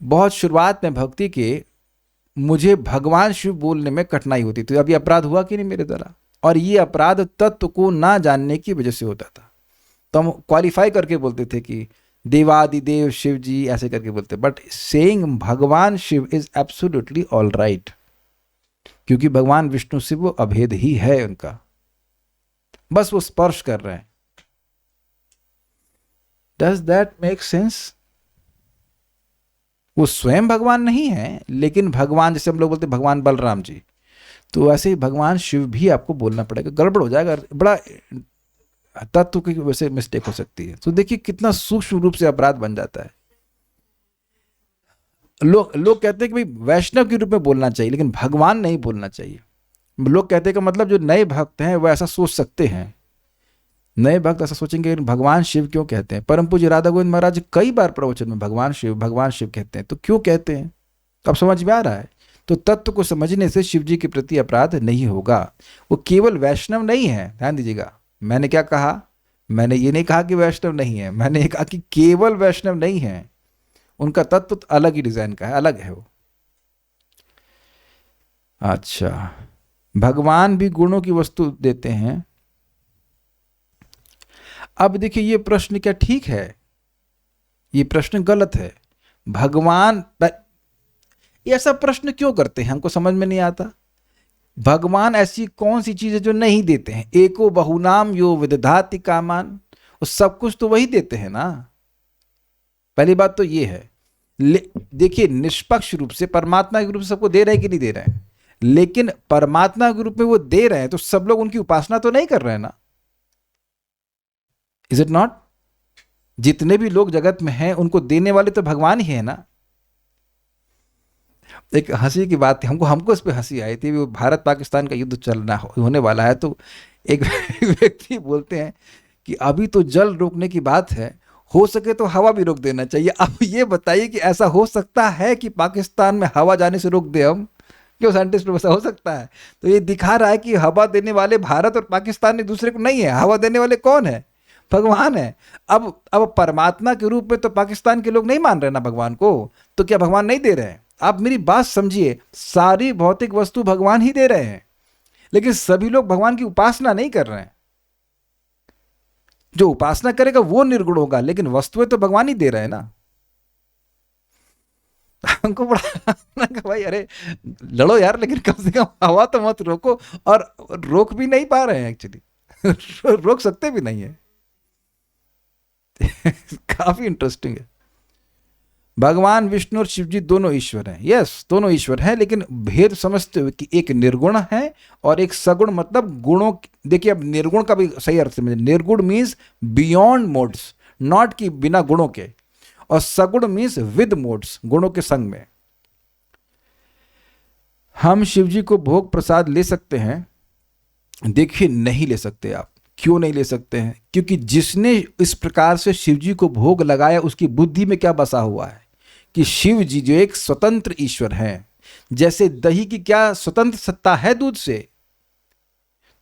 बहुत शुरुआत में भक्ति के मुझे भगवान शिव बोलने में कठिनाई होती थी। अभी अपराध हुआ कि नहीं मेरे द्वारा? और ये अपराध तत्व को ना जानने की वजह से होता था। तो हम क्वालिफाई करके बोलते थे कि देवादिदेव शिव जी, ऐसे करके बोलते। But saying Bhagwan Shiva is absolutely all right, क्योंकि भगवान विष्णु से वो अभेद ही है उनका, बस वो स्पर्श कर रहे हैं। Does that make sense? वो स्वयं भगवान नहीं है, लेकिन भगवान, जैसे हम लोग बोलते हैं भगवान बलराम जी, तो ऐसे ही भगवान शिव भी आपको बोलना पड़ेगा। गड़बड़ हो जाएगा, बड़ा तत्व की वजह से मिस्टेक हो सकती है। तो देखिए कितना सूक्ष्म रूप से अपराध बन जाता है। लोग कहते हैं कि भाई वैष्णव के रूप में बोलना चाहिए, लेकिन भगवान नहीं बोलना चाहिए। लोग कहते हैं कि मतलब जो नए भक्त हैं वो ऐसा सोच सकते हैं, नए भक्त ऐसा सोचेंगे, भगवान शिव क्यों कहते हैं? परम पूज्य राधा गोविंद महाराज कई बार प्रवचन में भगवान शिव कहते हैं, तो क्यों कहते हैं? अब समझ में आ रहा है? तो तत्व को समझने से शिव जी के प्रति अपराध नहीं होगा। वो केवल वैष्णव नहीं है, ध्यान दीजिएगा। मैंने क्या कहा? मैंने ये नहीं कहा कि वैष्णव नहीं है, मैंने कहा कि केवल वैष्णव नहीं है, उनका तत्व तो अलग ही डिजाइन का है, अलग है वो। अच्छा, भगवान भी गुणों की वस्तु देते हैं। अब देखिए ये प्रश्न क्या ठीक है? ये प्रश्न गलत है। भगवान, ये ऐसा प्रश्न क्यों करते हैं, हमको समझ में नहीं आता। भगवान ऐसी कौन सी चीज है जो नहीं देते हैं? एको बहुनाम यो विदधाति कामान, वो सब कुछ तो वही देते हैं ना। पहली बात तो ये है। देखिए निष्पक्ष रूप से परमात्मा के रूप से सबको दे रहे हैं कि नहीं दे रहे हैं, लेकिन परमात्मा के रूप में वो दे रहे हैं तो सब लोग उनकी उपासना तो नहीं कर रहे हैं ना। Is it not? जितने भी लोग जगत में हैं उनको देने वाले तो भगवान ही है ना। एक हंसी की बात थी, हमको इस पे हंसी आई थी। वो भारत पाकिस्तान का युद्ध होने वाला है, तो एक व्यक्ति बोलते हैं कि अभी तो जल रोकने की बात है, हो सके तो हवा भी रोक देना चाहिए। अब ये बताइए कि ऐसा हो सकता है कि पाकिस्तान में हवा जाने से रोक दे हम? क्यों साइंटिस्ट में ऐसा हो सकता है? तो ये दिखा रहा है कि हवा देने वाले भारत और पाकिस्तान एक दूसरे को नहीं है, हवा देने वाले कौन है? भगवान है। अब परमात्मा के रूप में तो पाकिस्तान के लोग नहीं मान रहे ना भगवान को, तो क्या भगवान नहीं दे रहे हैं? आप मेरी बात समझिए, सारी भौतिक वस्तु भगवान ही दे रहे हैं, लेकिन सभी लोग भगवान की उपासना नहीं कर रहे हैं। जो उपासना करेगा वो निर्गुण होगा, लेकिन वस्तुएं तो भगवान ही दे रहे हैं ना। हमको बड़ा भाई अरे लड़ो यार, लेकिन कम से कम हवा तो मत रोको। और रोक भी नहीं पा रहे हैं एक्चुअली रोक सकते भी नहीं है काफी इंटरेस्टिंग है। भगवान विष्णु और शिव जी दोनों ईश्वर हैं। यस, दोनों ईश्वर हैं, लेकिन भेद समझते हुए कि एक निर्गुण है और एक सगुण, मतलब गुणों। देखिए अब निर्गुण का भी सही अर्थ समझे। निर्गुण मीन्स बियॉन्ड मोड्स, नॉट कि बिना गुणों के, और सगुण मीन्स विद मोड्स, गुणों के संग में। हम शिव जी को भोग प्रसाद ले सकते हैं? देखिए नहीं ले सकते आप। क्यों नहीं ले सकते हैं? क्योंकि जिसने इस प्रकार से शिव जी को भोग लगाया उसकी बुद्धि में क्या बसा हुआ है कि शिव जी जो एक स्वतंत्र ईश्वर हैं। जैसे दही की क्या स्वतंत्र सत्ता है दूध से,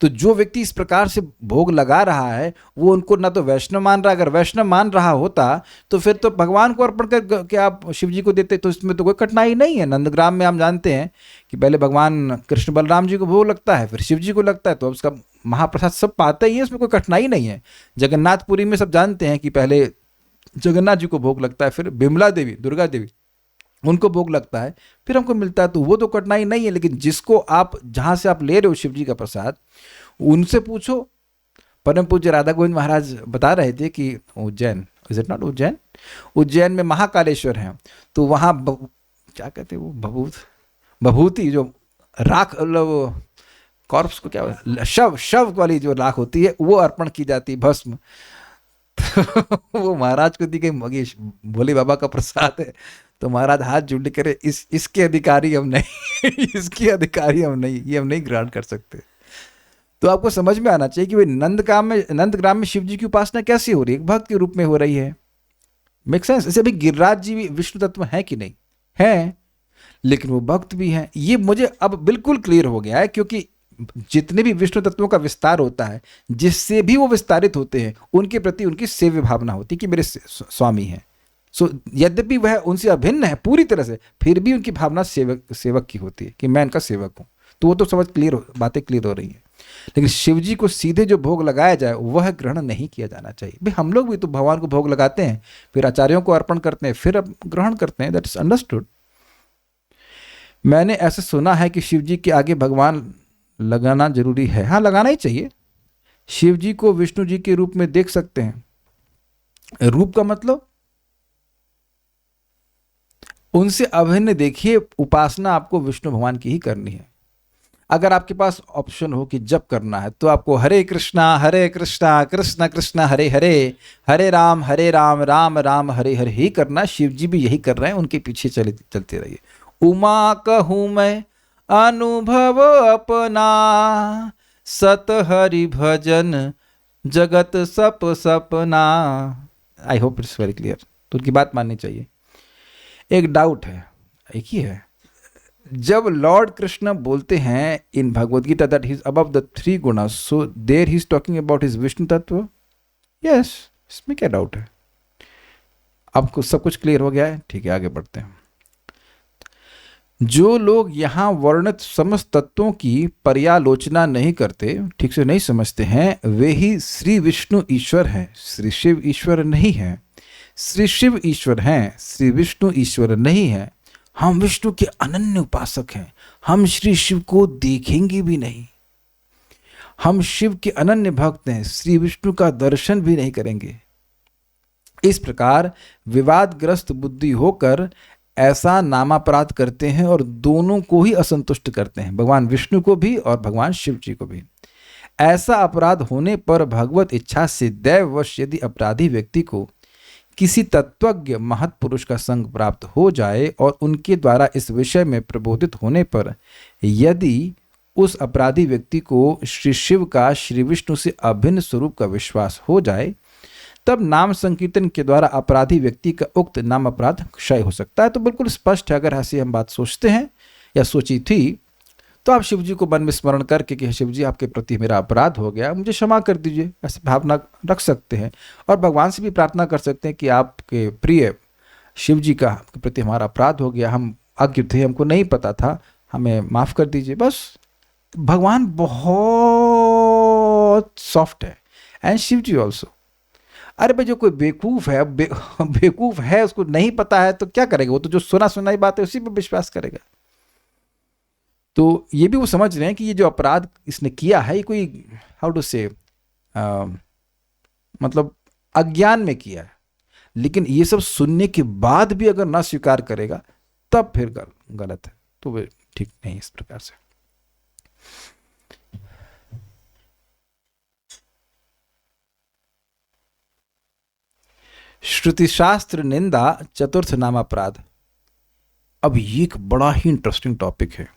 तो जो व्यक्ति इस प्रकार से भोग लगा रहा है वो उनको ना तो वैष्णव मान रहा। अगर वैष्णव मान रहा होता तो फिर तो भगवान को अर्पण करके आप शिव जी को देते, तो इसमें तो कोई कठिनाई नहीं है। नंदग्राम में हम जानते हैं कि पहले भगवान कृष्ण बलराम जी को भोग लगता है, फिर शिव जी को लगता है, तो उसका महाप्रसाद सब पाते ही है, इसमें कोई कठिनाई नहीं है। जगन्नाथपुरी में सब जानते हैं कि पहले जगन्नाथ जी को भोग लगता है, फिर बिमला देवी, दुर्गा देवी, उनको भोग लगता है, फिर हमको मिलता है, तो वो तो कठिनाई नहीं है। लेकिन जिसको आप, जहाँ से आप ले रहे हो शिव जी का प्रसाद, उनसे पूछो। परम पूज्य राधा गोविंद महाराज बता रहे थे कि Ujjain, is it not Ujjain, Ujjain में महाकालेश्वर हैं, तो वहाँ क्या कहते हैं वो भभूति, जो राख, कॉर्प्स को क्या, शव वाली जो राख होती है, वो अर्पण की जाती है, भस्म। तो वो महाराज को दी गई, मगेश भोले बाबा का प्रसाद है। तो महाराज हाथ जोड़ के करे, इसके अधिकारी हम नहीं इसके अधिकारी हम नहीं, ये हम नहीं ग्रहण कर सकते। तो आपको समझ में आना चाहिए कि वे नंदग्राम में शिव जी की उपासना कैसी हो रही है, भक्त के रूप में हो रही है। Make sense? ऐसे अभी गिरिराज जी भी विष्णु तत्व है कि नहीं है, लेकिन वो भक्त भी हैं। ये मुझे अब बिल्कुल क्लियर हो गया है, क्योंकि जितने भी विष्णु तत्वों का विस्तार होता है, जिससे भी वो विस्तारित होते हैं, उनके प्रति उनकी सेव्य भावना होती है कि मेरे स्वामी हैं। सो यद्यपि वह उनसे अभिन्न है पूरी तरह से, फिर भी उनकी भावना सेवक की होती है कि मैं इनका सेवक हूँ। तो वो तो समझ बातें क्लियर हो रही हैं। लेकिन शिव जी को सीधे जो भोग लगाया जाए वह ग्रहण नहीं किया जाना चाहिए। भाई हम लोग भी तो भगवान को भोग लगाते हैं, फिर आचार्यों को अर्पण करते हैं, फिर अब ग्रहण करते हैं। That is understood. मैंने ऐसा सुना है कि शिव जी के आगे भगवान लगाना जरूरी है। हाँ, लगाना ही चाहिए। शिव जी को विष्णु जी के रूप में देख सकते हैं। रूप का मतलब उनसे अभिन्न देखिए। उपासना आपको विष्णु भगवान की ही करनी है। अगर आपके पास ऑप्शन हो कि जप करना है, तो आपको हरे कृष्णा कृष्ण कृष्ण हरे हरे, हरे राम राम राम हरे हरे ही करना। शिव जी भी यही कर रहे हैं, उनके पीछे चलते रहिए। उमा कहूँ मैं अनुभव अपना, सत हरि भजन जगत सपना। I hope it's very clear. तो उनकी बात माननी चाहिए। एक डाउट है, एक ही है। जब लॉर्ड कृष्ण बोलते हैं in Bhagavad Gita that he is above the 3 guna, so there he is talking about his Vishnu tattva. Yes, इसमें क्या डाउट है? आपको सब कुछ क्लियर हो गया है? ठीक है, आगे बढ़ते हैं। जो लोग यहाँ वर्णित समस्त तत्वों की पर्यालोचना नहीं करते, ठीक से नहीं समझते हैं, वे ही श्री विष्णु ईश्वर हैं। श्री शिव ईश्वर नहीं है। श्री शिव ईश्वर हैं, श्री विष्णु ईश्वर नहीं है। हम विष्णु के अनन्य उपासक हैं। हम श्री शिव को देखेंगे भी नहीं। हम शिव के अनन्य भक्त हैं, श्री विष्णु का दर्शन भी नहीं करेंगे। इस प्रकार विवादग्रस्त बुद्धि होकर ऐसा नामापराध करते हैं और दोनों को ही असंतुष्ट करते हैं, भगवान विष्णु को भी और भगवान शिव जी को भी। ऐसा अपराध होने पर भगवत इच्छा से दैववश यदि अपराधी व्यक्ति को किसी तत्वज्ञ महत्पुरुष का संग प्राप्त हो जाए और उनके द्वारा इस विषय में प्रबोधित होने पर यदि उस अपराधी व्यक्ति को श्री शिव का श्री विष्णु से अभिन्न स्वरूप का विश्वास हो जाए, तब नाम संकीर्तन के द्वारा अपराधी व्यक्ति का उक्त नाम अपराध क्षय हो सकता है। तो बिल्कुल स्पष्ट है। अगर ऐसी हम बात सोचते हैं या सोची थी, तो आप शिव जी को मन में स्मरण करके कि शिव जी, आपके प्रति मेरा अपराध हो गया, मुझे क्षमा कर दीजिए, ऐसी भावना रख सकते हैं। और भगवान से भी प्रार्थना कर सकते हैं कि आपके प्रिय शिव जी का आपके प्रति हमारा अपराध हो गया, हम अज्ञ थे, हमको नहीं पता था, हमें माफ़ कर दीजिए। बस भगवान बहुत सॉफ्ट है, एंड शिव जी ऑल्सो। अरे भाई, जो कोई बेवकूफ़ है, बेवकूफ़ है, उसको नहीं पता है तो क्या करेगा? वो तो जो सुना सुनाई बात है उसी पर विश्वास करेगा। तो ये भी वो समझ रहे हैं कि ये जो अपराध इसने किया है, ये कोई हाउ टू से मतलब अज्ञान में किया है। लेकिन ये सब सुनने के बाद भी अगर ना स्वीकार करेगा, तब फिर गलत है। तो वे ठीक नहीं इस प्रकार से। श्रुति शास्त्र निंदा चतुर्थ नामापराध। अब ये एक बड़ा ही इंटरेस्टिंग टॉपिक है।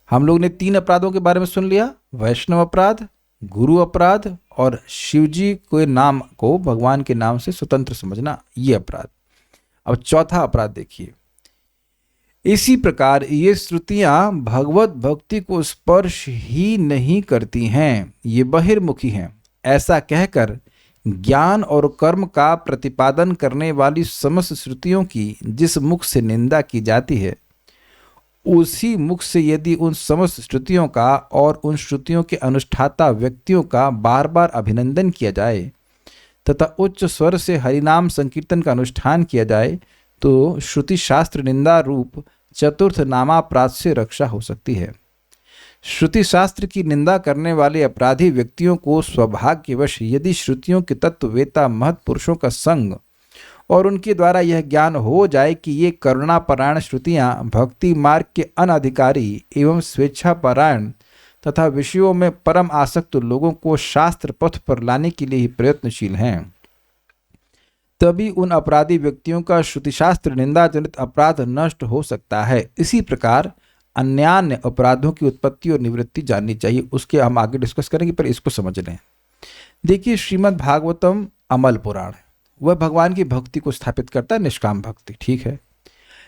हम लोग ने 3 अपराधों के बारे में सुन लिया, वैष्णव अपराध, गुरु अपराध और शिवजी के नाम को भगवान के नाम से स्वतंत्र समझना, ये अपराध। अब चौथा अपराध देखिए। इसी प्रकार ये श्रुतियां भगवत भक्ति को स्पर्श ही नहीं करती हैं, ये बहिर्मुखी हैं, ऐसा कहकर ज्ञान और कर्म का प्रतिपादन करने वाली समस्त श्रुतियों की जिस मुख से निंदा की जाती है, उसी मुख से यदि उन समस्त श्रुतियों का और उन श्रुतियों के अनुष्ठाता व्यक्तियों का बार बार अभिनंदन किया जाए तथा उच्च स्वर से हरिनाम संकीर्तन का अनुष्ठान किया जाए, तो श्रुति शास्त्र निंदा रूप चतुर्थ नामापराध से रक्षा हो सकती है। श्रुति शास्त्र की निंदा करने वाले अपराधी व्यक्तियों को सौभाग्यवश यदि श्रुतियों के तत्ववेता महत् पुरुषों का संग और उनके द्वारा यह ज्ञान हो जाए कि ये करुणापरायण श्रुतियाँ भक्ति मार्ग के अनधिकारी एवं स्वेच्छापरायण तथा विषयों में परम आसक्त लोगों को शास्त्र पथ पर लाने के लिए ही प्रयत्नशील हैं, तभी उन अपराधी व्यक्तियों का श्रुतिशास्त्र निंदा जनित अपराध नष्ट हो सकता है। इसी प्रकार अन्यान्य अपराधों की उत्पत्ति और निवृत्ति जाननी चाहिए, उसके हम आगे डिस्कस करेंगे, पर इसको समझ लें। देखिए, श्रीमद् भागवतम अमल पुराण है, वह भगवान की भक्ति को स्थापित करता है, निष्काम भक्ति, ठीक है।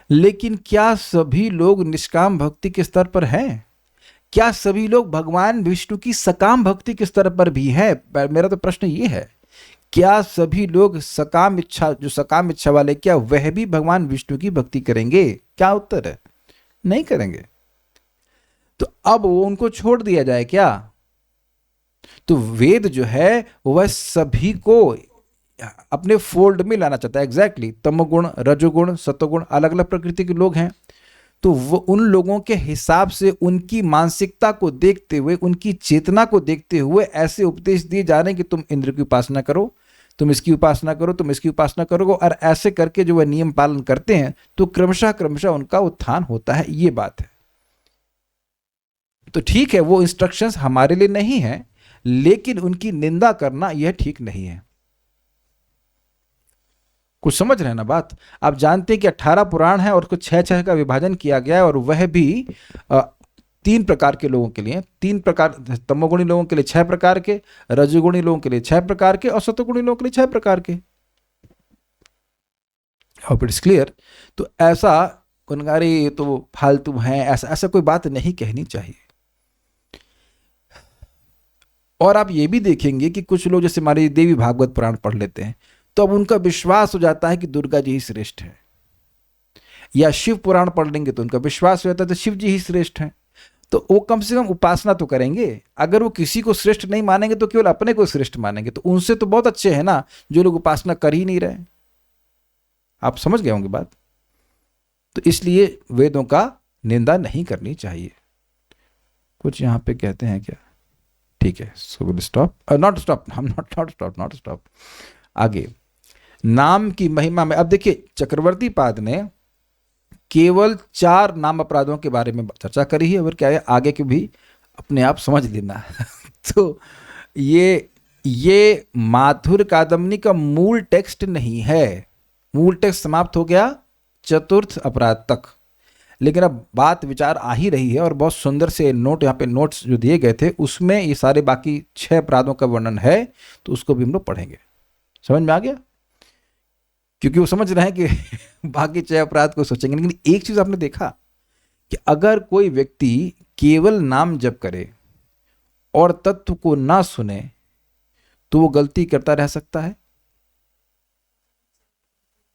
लेकिन क्या सभी लोग निष्काम भक्ति के स्तर पर हैं? क्या सभी लोग भगवान विष्णु की सकाम भक्ति के स्तर पर भी हैं? मेरा तो प्रश्न ये है, क्या सभी लोग सकाम इच्छा वाले, क्या वह भी भगवान विष्णु की भक्ति करेंगे? क्या उत्तर है? नहीं करेंगे। तो अब वो उनको छोड़ दिया जाए क्या? तो वेद जो है वह सभी को अपने फोल्ड में लाना चाहता है। एग्जैक्टली, तमोगुण, रजोगुण, सतोगुण अलग अलग प्रकृति के लोग हैं, तो वो उन लोगों के हिसाब से, उनकी मानसिकता को देखते हुए, उनकी चेतना को देखते हुए ऐसे उपदेश दिए जा रहे हैं कि तुम इंद्र की उपासना करो, तुम इसकी उपासना करो, तुम इसकी उपासना करो, और ऐसे करके जो वह नियम पालन करते हैं तो क्रमशः क्रमशः उनका उत्थान होता है। ये बात है। तो ठीक है, वो इंस्ट्रक्शंस हमारे लिए नहीं है, लेकिन उनकी निंदा करना यह ठीक नहीं है। कुछ समझ रहे हैं ना बात? आप जानते हैं कि 18 पुराण है और कुछ 6 का विभाजन किया गया है, और वह भी 3 प्रकार के लोगों के लिए, 3 प्रकार, तमोगुणी लोगों के लिए 6 प्रकार के, रजोगुणी लोगों के लिए 6 प्रकार के, और सतोगुणी लोगों के लिए 6 प्रकार के। Hope it's clear. तो ऐसा गुनगारी तो फालतू है, ऐसा कोई बात नहीं कहनी चाहिए। और आप ये भी देखेंगे कि कुछ लोग जैसे हमारी देवी भागवत पुराण पढ़ लेते हैं, तो अब उनका विश्वास हो जाता है कि दुर्गा जी ही श्रेष्ठ है, या शिव पुराण पढ़ लेंगे तो उनका विश्वास हो जाता है तो शिव जी ही श्रेष्ठ हैं। तो वो कम से कम उपासना तो करेंगे। अगर वो किसी को श्रेष्ठ नहीं मानेंगे तो केवल अपने को श्रेष्ठ मानेंगे, तो उनसे तो बहुत अच्छे हैं ना जो लोग उपासना कर ही नहीं रहे। आप समझ गए होंगे बात। तो इसलिए वेदों का निंदा नहीं करनी चाहिए। कुछ यहां पे कहते हैं क्या? ठीक है, सो विल स्टॉप, नॉट स्टॉप, हम नॉट स्टॉप। आगे नाम की महिमा में अब देखिए, चक्रवर्ती पाद ने केवल 4 नाम अपराधों के बारे में चर्चा करी है, और क्या है आगे के भी अपने आप समझ लेना। तो ये माथुर कादम्बनी का मूल टेक्स्ट नहीं है। मूल टेक्स्ट समाप्त हो गया चतुर्थ अपराध तक, लेकिन अब बात विचार आ ही रही है, और बहुत सुंदर से नोट यहाँ पे नोट्स जो दिए गए थे उसमें ये सारे बाकी 6 अपराधों का वर्णन है, तो उसको भी हम लोग पढ़ेंगे। समझ में आ गया? क्योंकि वो समझ रहे हैं कि बाकी 6 अपराध को सोचेंगे। लेकिन एक चीज आपने देखा कि अगर कोई व्यक्ति केवल नाम जप करे और तत्व को ना सुने तो वो गलती करता रह सकता है।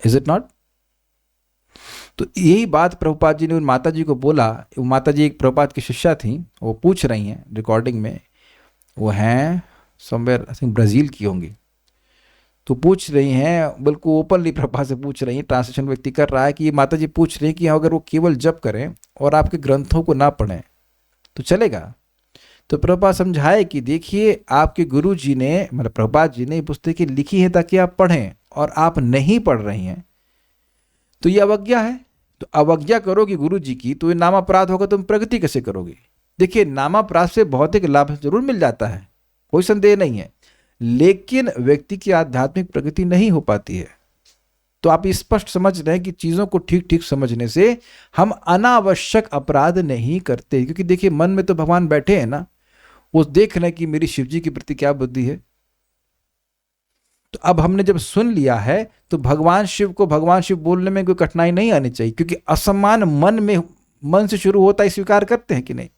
Is it not? तो यही बात प्रभुपाद जी ने उन माता जी को बोला। वो माता जी एक प्रभुपाद की शिष्या थी, वो पूछ रही हैं रिकॉर्डिंग में, वो हैं समवेयर आई थिंक ब्राजील की होंगी, तो पूछ रही हैं, बिल्कुल ओपनली प्रभुपाद से पूछ रही हैं, ट्रांसलेशन व्यक्ति कर रहा है कि ये माता जी पूछ रही हैं कि अगर वो केवल जप करें और आपके ग्रंथों को ना पढ़ें तो चलेगा? तो प्रभुपाद समझाए कि देखिए, आपके गुरु जी ने, मतलब प्रभुपाद जी ने पुस्तकें लिखी है ताकि आप पढ़ें, और आप नहीं पढ़ रही हैं तो ये अवज्ञा है। तो अवज्ञा करोगी गुरु जी की तो ये नामापराध होगा, तुम प्रगति कैसे करोगे? देखिए, नामापराध से भौतिक लाभ जरूर मिल जाता है, कोई संदेह नहीं है, लेकिन व्यक्ति की आध्यात्मिक प्रगति नहीं हो पाती है। तो आप स्पष्ट समझ रहे हैं कि चीजों को ठीक ठीक समझने से हम अनावश्यक अपराध नहीं करते, क्योंकि देखिए मन में तो भगवान बैठे हैं ना, वो देख रहे हैं कि मेरी शिव जी के प्रति क्या बुद्धि है। तो अब हमने जब सुन लिया है तो भगवान शिव को भगवान शिव बोलने में कोई कठिनाई नहीं आनी चाहिए, क्योंकि असमान मन से शुरू होता है, स्वीकार करते हैं कि नहीं?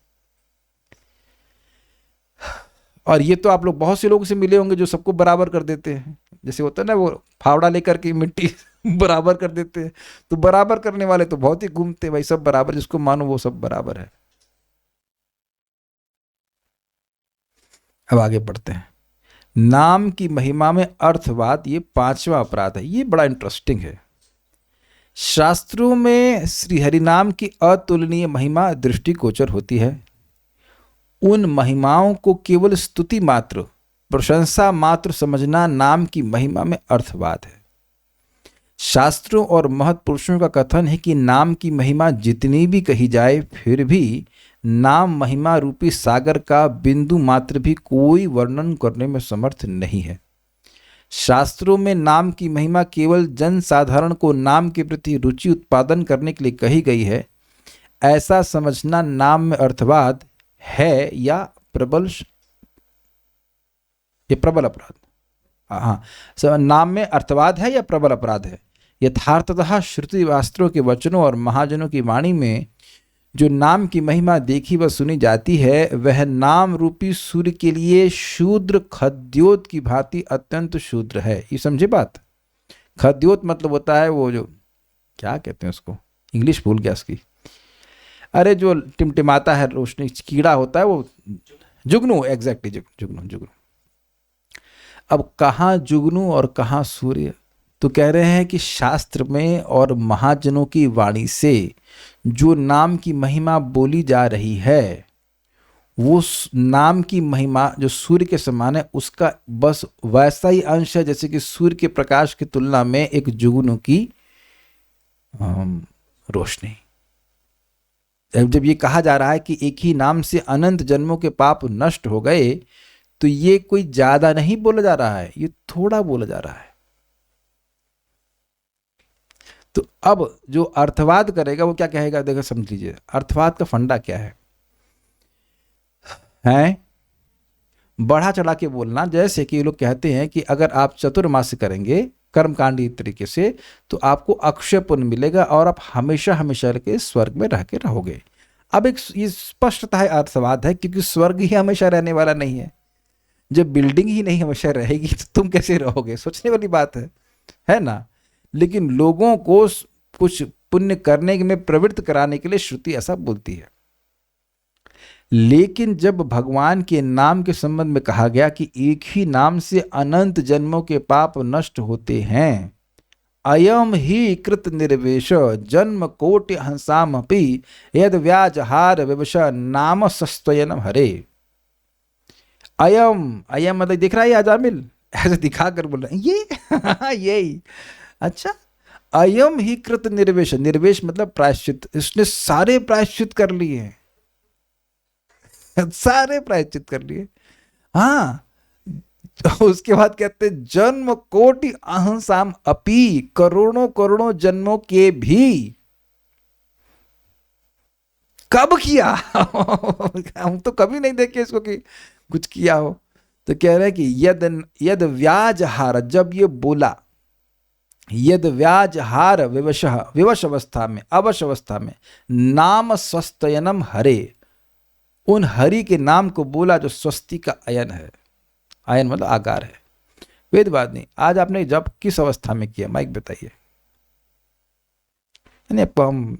और ये तो आप लोग बहुत से लोगों से मिले होंगे जो सबको बराबर कर देते हैं, जैसे होता है ना वो फावड़ा लेकर के मिट्टी बराबर कर देते हैं। तो बराबर करने वाले तो बहुत ही घूमते हैं भाई, सब बराबर, जिसको मानो वो सब बराबर है। अब आगे बढ़ते हैं। नाम की महिमा में अर्थवाद, ये 5वां अपराध है। ये बड़ा इंटरेस्टिंग है। शास्त्रों में श्री हरिनाम की अतुलनीय महिमा दृष्टिगोचर होती है। उन महिमाओं को केवल स्तुति मात्र, प्रशंसा मात्र समझना नाम की महिमा में अर्थवाद है। शास्त्रों और महत्पुरुषों का कथन है कि नाम की महिमा जितनी भी कही जाए फिर भी नाम महिमा रूपी सागर का बिंदु मात्र भी कोई वर्णन करने में समर्थ नहीं है। शास्त्रों में नाम की महिमा केवल जन साधारण को नाम के प्रति रुचि उत्पादन करने के लिए कही गई है। ऐसा समझना नाम में अर्थवाद है या प्रबल अपराध? हाँ, नाम में अर्थवाद है या प्रबल अपराध है? यथार्थतः श्रुति शास्त्रों के वचनों और महाजनों की वाणी में जो नाम की महिमा देखी व सुनी जाती है वह नाम रूपी सूर्य के लिए शूद्र खद्योत की भांति अत्यंत शूद्र है। ये समझे बात? खद्योत मतलब होता है वो जो क्या कहते हैं उसको, इंग्लिश भूल गया उसकी, अरे जो टिमटिमाता है रोशनी, कीड़ा होता है वो, जुगनू, एग्जैक्टली जुगनू। अब कहाँ जुगनू और कहाँ सूर्य? तो कह रहे हैं कि शास्त्र में और महाजनों की वाणी से जो नाम की महिमा बोली जा रही है वो नाम की महिमा जो सूर्य के समान है उसका बस वैसा ही अंश है जैसे कि सूर्य के प्रकाश की तुलना में एक जुगनू की रोशनी। जब ये कहा जा रहा है कि एक ही नाम से अनंत जन्मों के पाप नष्ट हो गए, तो ये कोई ज्यादा नहीं बोला जा रहा है, ये थोड़ा बोला जा रहा है। तो अब जो अर्थवाद करेगा वो क्या कहेगा? देखो समझ लीजिए, अर्थवाद का फंडा क्या है? बढ़ा चढ़ा के बोलना। जैसे कि ये लोग कहते हैं कि अगर आप चतुर्मास करेंगे कर्मकांडी तरीके से तो आपको अक्षय पुण्य मिलेगा और आप हमेशा हमेशा के स्वर्ग में रह के रहोगे। अब एक ये स्पष्टता है अर्थवाद है, क्योंकि स्वर्ग ही हमेशा रहने वाला नहीं है। जब बिल्डिंग ही नहीं हमेशा रहेगी तो तुम कैसे रहोगे? सोचने वाली बात है ना। लेकिन लोगों को कुछ पुण्य करने में प्रवृत्त कराने के लिए श्रुति ऐसा बोलती है। लेकिन जब भगवान के नाम के संबंध में कहा गया कि एक ही नाम से अनंत जन्मों के पाप नष्ट होते हैं, अयम ही कृत निर्वेश जन्म कोटि हंसामपि यद व्याजहार विवश नाम सस्त्वयनम हरे। अयम मतलब दिख रहा है अजामिल ऐसे दिखा कर बोल रहे हैं ये यही। अच्छा, अयम ही कृत निर्वेश, निर्वेश मतलब प्रायश्चित। इसने सारे प्रायश्चित कर लिए हैं, सारे प्रायश्चित कर लिए। हाँ, तो उसके बाद कहते हैं जन्म कोटि अहंसाम अपि, करोड़ों करोड़ों जन्मों के भी। कब किया? हम तो कभी नहीं देखे इसको कि कुछ किया हो। तो कह रहे हैं कि यद व्याजहार, जब ये बोला यद व्याजहार विवश अवस्था में, अवश अवस्था में, नाम स्वस्तयनम हरे, उन हरि के नाम को बोला जो स्वस्ति का अयन है। अयन मतलब आकार है, वेद बात नहीं। आज आपने जब किस अवस्था में किया? माइक बताइए। हम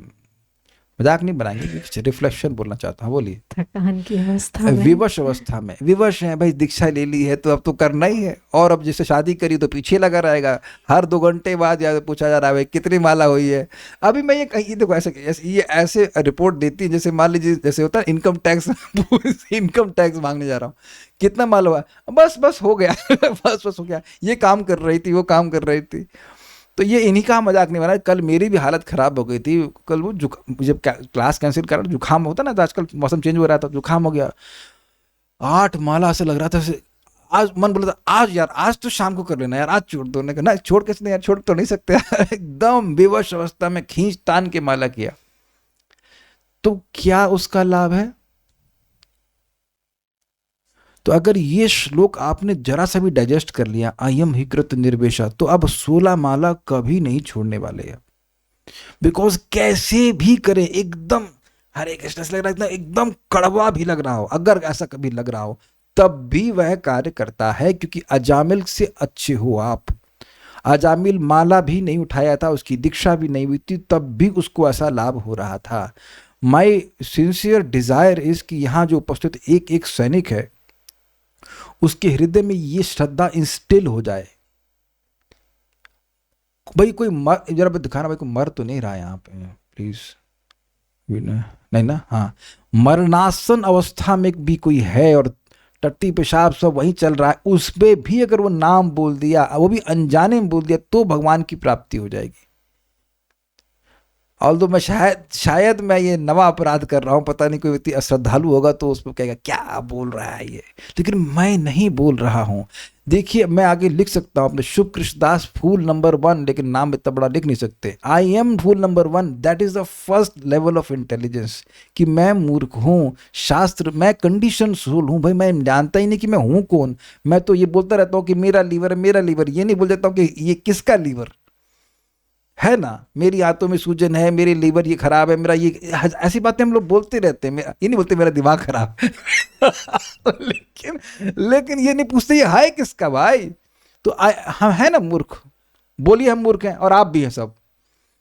मजाक नहीं बनाएंगे, कुछ रिफ्लेक्शन बोलना चाहता हूँ, बोलिए। थकान की अवस्था में, विवश अवस्था में। विवश है भाई, दीक्षा ले ली है तो अब तो करना ही है। और अब जैसे शादी करी तो पीछे लगा रहेगा, हर 2 घंटे बाद या पूछा जा रहा है कितनी माला हुई है। अभी मैं ये देखो ऐसे रिपोर्ट देती है जैसे मान लीजिए जैसे होता है इनकम टैक्स मांगने जा रहा हूँ, कितना माला हुआ? बस हो गया बस हो गया। ये काम कर रही थी, वो काम कर रही थी। तो ये इन्हीं का मजाक नहीं बना। कल मेरी भी हालत खराब हो गई थी। कल वो जब क्लास कैंसिल कर जुकाम होता ना, तो आजकल मौसम चेंज हो रहा था, जुकाम हो गया। 8 माला से लग रहा था। आज मन बोला था आज यार, आज तो शाम को कर लेना यार, आज छोड़ दो। ना छोड़ कैसे नहीं यार, छोड़ तो नहीं सकते एकदम बेवश अवस्था में खींच तान के माला किया। तो क्या उसका लाभ है? तो अगर ये श्लोक आपने जरा सा भी डाइजेस्ट कर लिया, अयम ही कृत निर्वेशा, तो अब 16 माला कभी नहीं छोड़ने वाले हैं। बिकॉज कैसे भी करें, एकदम हरे कृष्ण से लग रहा है, एकदम कड़वा भी लग रहा हो, अगर ऐसा कभी लग रहा हो तब भी वह कार्य करता है, क्योंकि अजामिल से अच्छे हो आप। अजामिल माला भी नहीं उठाया था, उसकी दीक्षा भी नहीं हुई थी, तब भी उसको ऐसा लाभ हो रहा था। माई सिंसियर डिजायर इज कि यहाँ जो उपस्थित एक एक सैनिक है उसके हृदय में ये श्रद्धा इंस्टिल हो जाए। भाई कोई मर, जरा दिखाना भाई, कोई मर तो नहीं रहा यहाँ पे प्लीज। नहीं ना, हाँ, मरणासन अवस्था में भी कोई है और टट्टी पेशाब सब वहीं चल रहा है, उसमें भी अगर वो नाम बोल दिया, वो भी अनजाने में बोल दिया, तो भगवान की प्राप्ति हो जाएगी। ऑल्दो मैं शायद मैं ये नवा अपराध कर रहा हूँ, पता नहीं कोई व्यक्ति अश्रद्धालु होगा तो उसको कहेगा क्या बोल रहा है ये, लेकिन मैं नहीं बोल रहा हूँ। देखिए मैं आगे लिख सकता हूँ अपने शुभ कृष्णदास फूल नंबर 1, लेकिन नाम इतना बड़ा लिख नहीं सकते। I am fool number 1, that is the first level of intelligence, कि मैं मूर्ख हूँ, शास्त्र, मैं कंडीशन सोल हूँ। भाई मैं जानता ही नहीं कि मैं हूँ कौन, मैं तो ये बोलता रहता हूँ कि मेरा लीवर है, मेरा लीवर, ये नहीं बोल देता हूँ कि ये किसका लीवर है ना, मेरी आंतों में सूजन है, मेरे लीवर ये खराब है, मेरा ये, ऐसी बातें हम लोग बोलते रहते हैं। ये नहीं बोलते मेरा दिमाग खराब लेकिन ये नहीं पूछते ये है किसका भाई। तो हम है ना मूर्ख, बोलिए हम मूर्ख हैं, और आप भी हैं सब,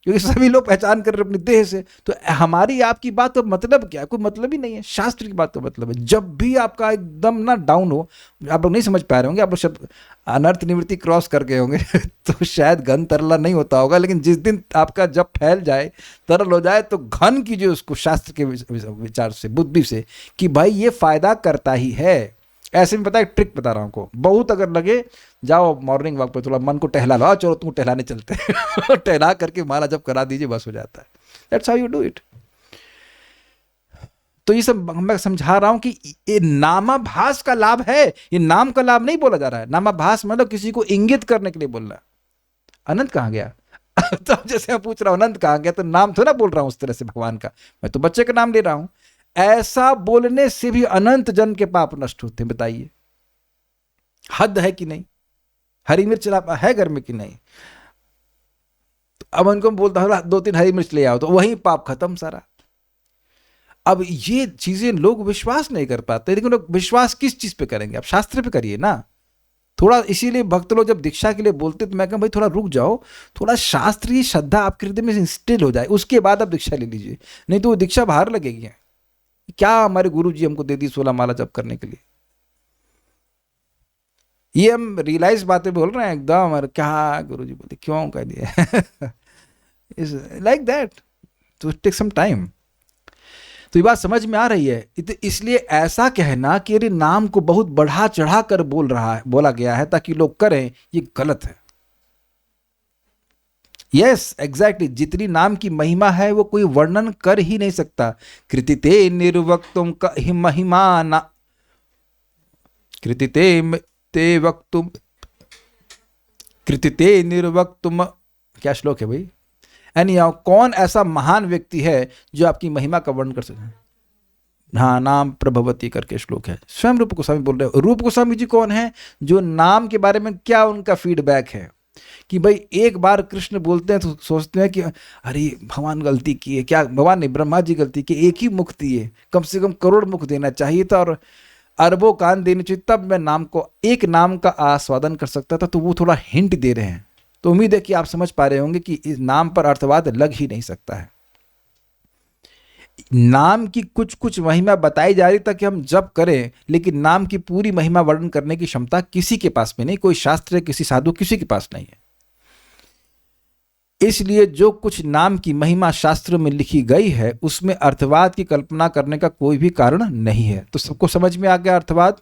क्योंकि सभी लोग पहचान कर रहे अपनी देह से। तो हमारी आपकी बात का मतलब क्या है, कोई मतलब ही नहीं है, शास्त्र की बात का मतलब है। जब भी आपका एकदम ना डाउन हो, आप लोग नहीं समझ पा रहे होंगे, आप लोग शब्द अनर्थ निवृत्ति क्रॉस कर गए होंगे तो शायद घन तरला नहीं होता होगा, लेकिन जिस दिन आपका जब फैल जाए, तरल हो जाए, तो घन कीजिए उसको शास्त्र के विचार से, बुद्धि से, कि भाई ये फायदा करता ही है। ऐसे में पता है, ट्रिक बता रहा हूँ को, बहुत अगर लगे, जाओ मॉर्निंग वॉक पे थोड़ा मन को टहला लो, चलो तुम टहलाने चलते हैं टहला करके माला जब करा दीजिए, बस हो जाता है। That's how you do it. तो ये सब मैं समझा रहा हूं कि ये नामाभास का लाभ है, ये नाम का लाभ नहीं बोला जा रहा है। नामाभास मतलब किसी को इंगित करने के लिए बोल रहा है। अनंत कहाँ गया तो जैसे मैं पूछ रहा हूं अनंत कहाँ गया, तो नाम थोड़ा बोल रहा हूं उस तरह से भगवान का, मैं तो बच्चे का नाम ले रहा हूं। ऐसा बोलने से भी अनंत जन के पाप नष्ट होते हैं, बताइए हद है कि नहीं। हरी मिर्च है घर में कि नहीं, तो अब उनको बोलता हूँ 2-3 हरी मिर्च ले आओ, तो वही पाप खत्म सारा। अब ये चीजें लोग विश्वास नहीं कर पाते, लेकिन लोग विश्वास किस चीज पे करेंगे, आप शास्त्र पे करिए ना थोड़ा। इसीलिए भक्त लोग जब दीक्षा के लिए बोलते तो मैं कहूँ भाई थोड़ा रुक जाओ, थोड़ा शास्त्रीय श्रद्धा आपके हृदय में इंस्टिल हो जाए, उसके बाद आप दीक्षा ले लीजिए, नहीं तो वो दीक्षा बाहर लगेगी। क्या हमारे गुरु जी हमको दे दी 16 माला जप करने के लिए, ये हम रियलाइज बातें बोल रहे हैं एकदम, और क्या गुरु जी बोले क्यों कह दिया इज लाइक दैट, तो टेक सम टाइम। तो ये बात समझ में आ रही है। इसलिए ऐसा कहना कि अरे नाम को बहुत बढ़ा चढ़ा कर बोला गया है ताकि लोग करें, ये गलत है। यस एग्जैक्टली, जितनी नाम की महिमा है वो कोई वर्णन कर ही नहीं सकता। कृतिते निर्वक्तुम महिमा ना कृतिते वक्तुम कृतिते निर्वक्तुम, क्या श्लोक है भाई, यानी कौन ऐसा महान व्यक्ति है जो आपकी महिमा का वर्णन कर सकते। हाँ, नाम प्रभवती करके श्लोक है, स्वयं रूप गोस्वामी बोल रहे हो। रूप गोस्वामी जी कौन है, जो नाम के बारे में क्या उनका फीडबैक है कि भाई एक बार कृष्ण बोलते हैं तो सोचते हैं कि अरे भगवान गलती की है, क्या भगवान ने ब्रह्मा जी गलती की, एक ही मुख दिए, कम से कम करोड़ मुख देना चाहिए था और अरबों कान देने चाहिए, तब मैं नाम को, एक नाम का आस्वादन कर सकता था। तो वो थोड़ा हिंट दे रहे हैं, तो उम्मीद है कि आप समझ पा रहे होंगे कि इस नाम पर अर्थवाद लग ही नहीं सकता है। नाम की कुछ कुछ महिमा बताई जा रही ताकि हम जप करें, लेकिन नाम की पूरी महिमा वर्णन करने की क्षमता किसी के पास में नहीं, कोई शास्त्र, किसी साधु, किसी के पास नहीं है। इसलिए जो कुछ नाम की महिमा शास्त्र में लिखी गई है उसमें अर्थवाद की कल्पना करने का कोई भी कारण नहीं है। तो सबको समझ में आ गया अर्थवाद।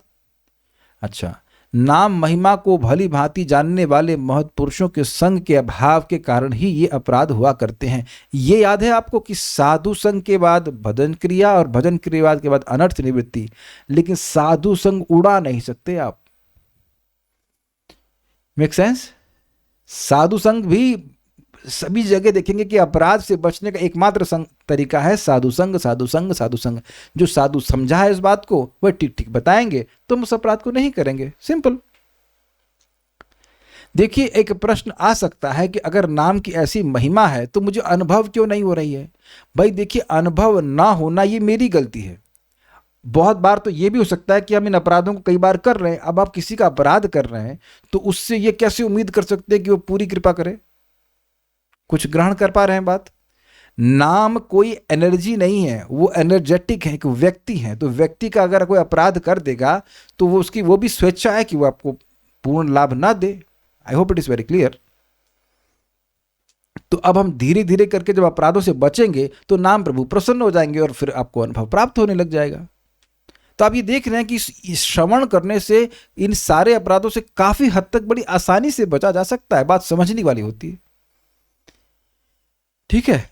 अच्छा, नाम महिमा को भली भांति जानने वाले महत् पुरुषों के संग के अभाव के कारण ही ये अपराध हुआ करते हैं। ये याद है आपको कि साधु संग के बाद भजन क्रिया और भजन क्रिया के बाद अनर्थ निवृत्ति, लेकिन साधु संग उड़ा नहीं सकते आप। Make sense? साधु संग भी सभी जगह देखेंगे कि अपराध से बचने का एकमात्र तरीका है साधु संग, साधु संग, साधु संग। जो साधु समझा है इस बात को वह ठीक ठीक बताएंगे, तो हम उस अपराध को नहीं करेंगे। सिंपल। देखिए, एक प्रश्न आ सकता है कि अगर नाम की ऐसी महिमा है तो मुझे अनुभव क्यों नहीं हो रही है? भाई देखिए, अनुभव ना होना ये मेरी गलती है। बहुत बार तो ये भी हो सकता है कि हम इन अपराधों को कई बार कर रहे हैं। अब आप किसी का अपराध कर रहे हैं तो उससे ये कैसे उम्मीद कर सकते हैं कि वो पूरी कृपा करे? कुछ ग्रहण कर पा रहे हैं बात? नाम कोई एनर्जी नहीं है, वो एनर्जेटिक है, एक व्यक्ति है। तो व्यक्ति का अगर कोई अपराध कर देगा तो वो भी स्वेच्छा है कि वो आपको पूर्ण लाभ ना दे। I hope it is very clear. तो अब हम धीरे धीरे करके जब अपराधों से बचेंगे तो नाम प्रभु प्रसन्न हो जाएंगे और फिर आपको अनुभव प्राप्त होने लग जाएगा। तो आप ये देख रहे हैं कि इस श्रवण करने से इन सारे अपराधों से काफी हद तक बड़ी आसानी से बचा जा सकता है। बात समझने वाली होती है, ठीक है।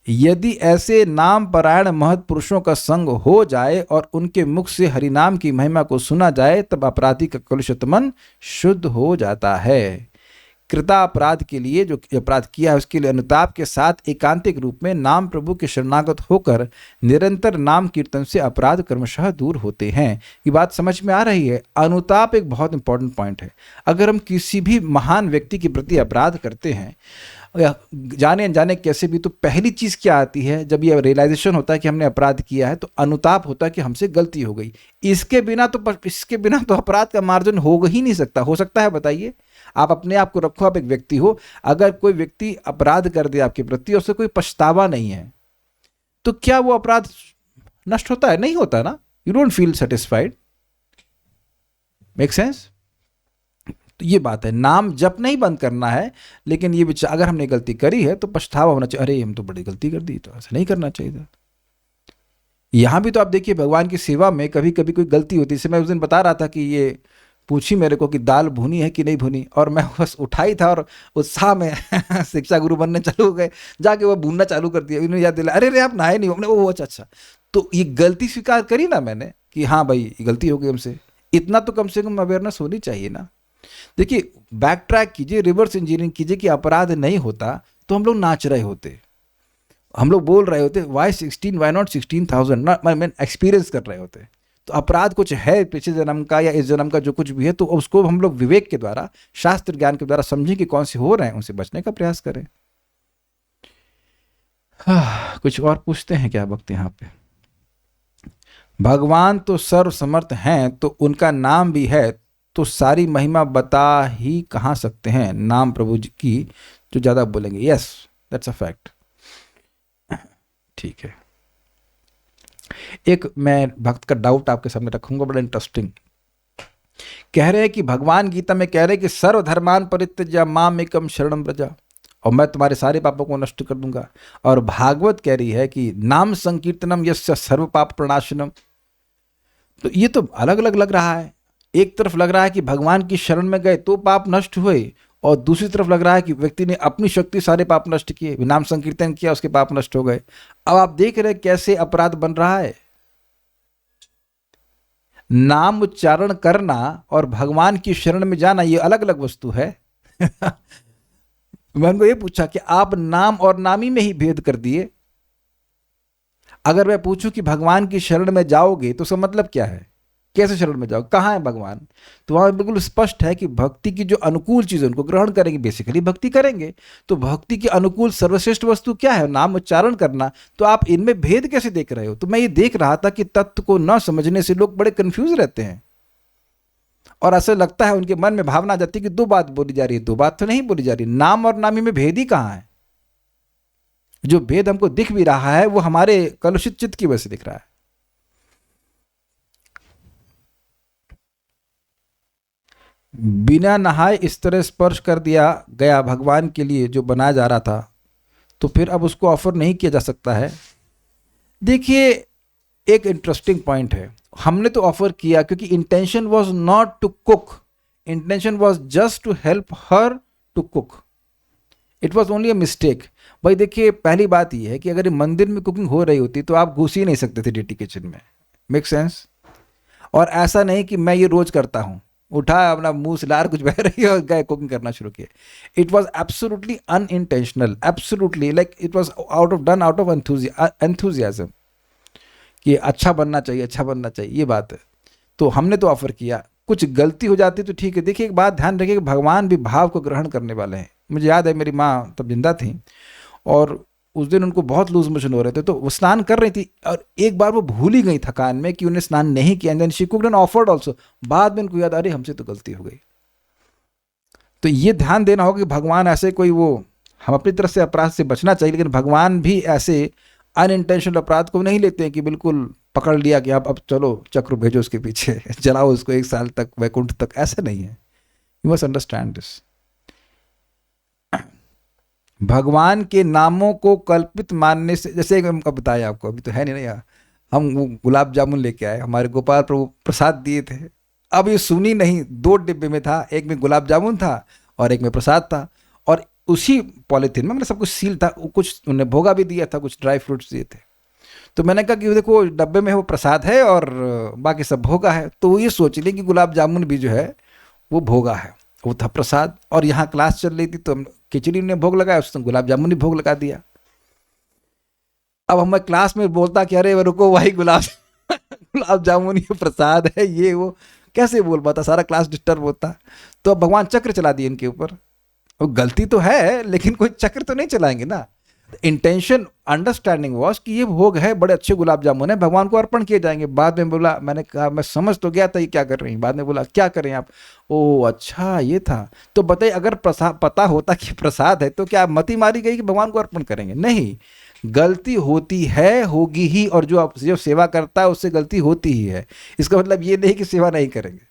यदि ऐसे नाम परायण महत् पुरुषों का संग हो जाए और उनके मुख से हरिनाम की महिमा को सुना जाए, तब अपराधी का कलुषित मन शुद्ध हो जाता है। कृता अपराध के लिए, जो अपराध किया है उसके लिए अनुताप के साथ एकांतिक रूप में नाम प्रभु के शरणागत होकर निरंतर नाम कीर्तन से अपराध क्रमशः दूर होते हैं। ये बात समझ में आ रही है। अनुताप एक बहुत इंपॉर्टेंट पॉइंट है। अगर हम किसी भी महान व्यक्ति के प्रति अपराध करते हैं, जाने अनजाने कैसे भी, तो पहली चीज क्या आती है? जब ये रियलाइजेशन होता है कि हमने अपराध किया है, तो अनुताप होता है कि हमसे गलती हो गई। इसके बिना तो अपराध का मार्जन हो ही नहीं सकता। हो सकता है? बताइए। आप अपने आप को रखो, आप एक व्यक्ति हो, अगर कोई व्यक्ति अपराध कर दे आपके प्रति और उससे कोई पछतावा नहीं है, तो क्या वो अपराध नष्ट होता है? नहीं होता ना। You don't feel satisfied. Make sense? तो ये बात है। नाम जप नहीं बंद करना है, लेकिन ये विचार, अगर हमने गलती करी है तो पछतावा होना चाहिए। अरे हम तो बड़ी गलती कर दी, तो ऐसा नहीं करना चाहिए था। यहां भी तो आप देखिए, भगवान की सेवा में कभी कभी कोई गलती होती है। जैसे मैं उस दिन बता रहा था कि ये पूछी मेरे को कि दाल भुनी है कि नहीं भुनी, और मैं बस उठाई था और उत्साह में शिक्षा गुरु बनने चालू हो गए, जाके वो भूनना चालू कर दिया। इन्होंने याद दिला, अरे आप नहाए नहीं। हमने वो अच्छा। तो ये गलती स्वीकार करी ना मैंने कि हाँ भाई ये गलती हो गई हमसे। इतना तो कम से कम अवेयरनेस होनी चाहिए ना। देखिए, बैक ट्रैक कीजिए, रिवर्स इंजीनियरिंग कीजिए कि अपराध नहीं होता तो हम लोग नाच रहे होते, हम लोग बोल रहे होते वाई 16, वाई नॉट 16,000, मैं एक्सपीरियंस कर रहे होते। तो अपराध कुछ है पिछले जन्म का या इस जन्म का, जो कुछ भी है, तो उसको हम लोग विवेक के द्वारा, शास्त्र ज्ञान के द्वारा समझें कि कौन से हो रहे हैं, उनसे बचने का प्रयास करें। कुछ और पूछते हैं क्या भक्त यहाँ पे? भगवान तो सर्व समर्थ हैं, तो उनका नाम भी है, तो सारी महिमा बता ही कहाँ सकते हैं नाम प्रभु जी की, जो ज्यादा बोलेंगे। Yes, that's a fact. ठीक है। एक मैं भक्त का डाउट आपके सामने रखूंगा, बड़ा इंटरेस्टिंग। कह रहे हैं कि भगवान गीता में कह रहे हैं कि सर्वधर्मान परित्यज्य माम एकम शरणम व्रज, और मैं तुम्हारे सारे पापों को नष्ट कर दूंगा। और भागवत कह रही है कि नाम संकीर्तनम यस्य सर्व पाप प्रणाशनम। तो ये तो अलग अलग लग रहा है। एक तरफ लग रहा है कि भगवान की शरण में गए तो पाप नष्ट हुए, और दूसरी तरफ लग रहा है कि व्यक्ति ने अपनी शक्ति सारे पाप नष्ट किए, नाम संकीर्तन किया, उसके पाप नष्ट हो गए। अब आप देख रहे हैं कैसे अपराध बन रहा है। नाम उच्चारण करना और भगवान की शरण में जाना ये अलग अलग वस्तु है। मैं उनको ये पूछा कि आप नाम और नामी में ही भेद कर दिए। अगर मैं पूछूं कि भगवान की शरण में जाओगे तो उसका मतलब क्या है? कैसे शरण में जाओ, कहाँ है भगवान? तो वहां बिल्कुल स्पष्ट है कि भक्ति की जो अनुकूल चीज है उनको ग्रहण करेंगे, बेसिकली भक्ति करेंगे। तो भक्ति की अनुकूल सर्वश्रेष्ठ वस्तु क्या है? नाम उच्चारण करना। तो आप इनमें भेद कैसे देख रहे हो? तो मैं ये देख रहा था कि तत्व को न समझने से लोग बड़े कंफ्यूज रहते हैं, और ऐसा लगता है उनके मन में भावना आ जाती है कि दो बात बोली जा रही है। दो बात तो नहीं बोली जा रही। नाम और नामी में भेद ही कहाँ है? जो भेद हमको दिख भी रहा है वो हमारे कलुषित चित्त की वजह से दिख रहा है। बिना नहाए इस तरह स्पर्श कर दिया गया भगवान के लिए जो बनाया जा रहा था, तो फिर अब उसको ऑफर नहीं किया जा सकता है। देखिए, एक इंटरेस्टिंग पॉइंट है। हमने तो ऑफर किया क्योंकि intention was not to cook, intention was just to help her to cook. It was only a mistake. भाई देखिए, पहली बात यह है कि अगर मंदिर में कुकिंग हो रही होती तो आप घुस ही नहीं सकते थे डेटी किचन में। Make sense? और ऐसा नहीं कि मैं ये रोज करता हूं, उठा अपना मुंह से लार कुछ बह रही है और गए कुकिंग करना शुरू किया। It was absolutely unintentional, absolutely like it was out of enthusiasm कि अच्छा बनना चाहिए, अच्छा बनना चाहिए, ये बात है। तो हमने तो ऑफर किया, कुछ गलती हो जाती तो ठीक है। देखिए, एक बात ध्यान रखिए कि भगवान भी भाव को ग्रहण करने वाले हैं। मुझे याद है मेरी माँ तब जिंदा थी और उस दिन उनको बहुत लूज मोशन हो रहे थे, तो वो स्नान कर रही थी और एक बार वो भूल ही गई थकान में कि उन्हें स्नान नहीं किया। And then she cooked and offered also. बाद में उनको याद, अरे हमसे तो गलती हो गई। तो ये ध्यान देना होगा कि भगवान ऐसे कोई, वो हम अपनी तरफ से अपराध से बचना चाहिए, लेकिन भगवान भी ऐसे अनइंटेंशनल अपराध को नहीं लेते हैं कि बिल्कुल पकड़ लिया कि आप अब चलो चक्र भेजो उसके पीछे, जलाओ उसको 1 साल तक, वैकुंठ तक। ऐसा नहीं है। You must understand this. भगवान के नामों को कल्पित मानने से, जैसे एक हमको बताया आपको, अभी तो है नहीं ना यहाँ, हम वो गुलाब जामुन लेके आए, हमारे गोपाल प्रभु प्रसाद दिए थे। अब ये सुनी नहीं, 2 डिब्बे में था, एक में गुलाब जामुन था और एक में प्रसाद था, और उसी पॉलीथीन में मतलब सब कुछ सील था, कुछ उन्हें भोगा भी दिया था, कुछ ड्राई फ्रूट्स दिए थे। तो मैंने कहा कि देखो डब्बे में वो प्रसाद है और बाकी सब भोगा है, तो ये सोच लें कि गुलाब जामुन भी जो है वो भोगा है, वो था प्रसाद। और यहाँ क्लास चल रही थी तो हम खिचड़ी ने भोग लगाया, उसने गुलाब जामुन ही भोग लगा दिया। अब हमें क्लास में बोलता कि अरे रुको भाई, गुलाब गुलाब जामुन ये प्रसाद है, ये वो कैसे बोल पाता, सारा क्लास डिस्टर्ब होता। तो अब भगवान चक्र चला दिए इनके ऊपर। वो गलती तो है लेकिन कोई चक्र तो नहीं चलाएंगे ना। इंटेंशन अंडरस्टैंडिंग वॉज कि ये भोग है, बड़े अच्छे गुलाब जामुन है, भगवान को अर्पण किए जाएंगे। बाद में बोला, मैंने कहा मैं समझ तो गया था ये क्या कर रही हैं, बाद में बोला क्या करें आप, ओ अच्छा ये था। तो बताइए अगर पता होता कि प्रसाद है तो क्या मती मारी गई कि भगवान को अर्पण करेंगे? नहीं, गलती होती है, होगी ही, और जो सेवा करता है उससे गलती होती ही है। इसका मतलब ये नहीं कि सेवा नहीं करेंगे,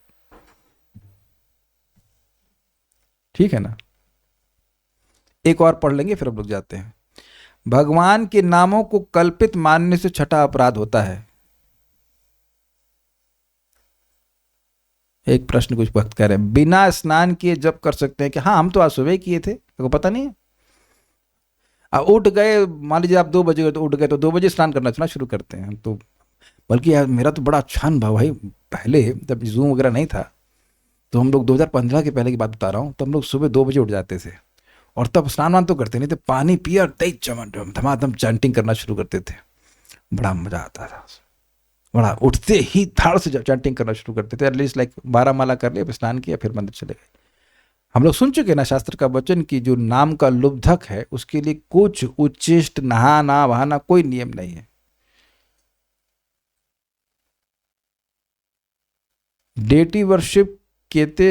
ठीक है ना। एक और पढ़ लेंगे फिर हम लोग जाते हैं। भगवान के नामों को कल्पित मानने से छठा अपराध होता है। एक प्रश्न कुछ भक्त कह रहे हैं, बिना स्नान किए जप कर सकते हैं कि? हाँ, हम तो आज सुबह किए थे, तो पता नहीं है। अब उठ गए, मान लीजिए आप 2 बजे गए तो उठ गए, तो 2 बजे स्नान करना शुरू करते हैं तो। बल्कि यार मेरा तो बड़ा अच्छा अनुभव भाई, पहले जब जूम वगैरह नहीं था तो हम लोग 2015 के पहले की बात बता रहा हूँ, तो हम लोग सुबह 2 बजे उठ जाते थे और तब स्नान वान तो करते नहीं थे, पानी पिया और तेज धमाधम चैंटिंग करना शुरू करते थे। बड़ा मजा आता था, बड़ा उठते ही धाड़ से चैंटिंग करना शुरू करते थे। एटलीस्ट लाइक 12 माला कर लिया, फिर स्नान किया, फिर मंदिर चले गए। हम लोग सुन चुके ना शास्त्र का वचन कि जो नाम का लुब्धक है उसके लिए कुछ उच्चिष्ट नहाना वहाना कोई नियम नहीं है। डेटी वर्शिप करते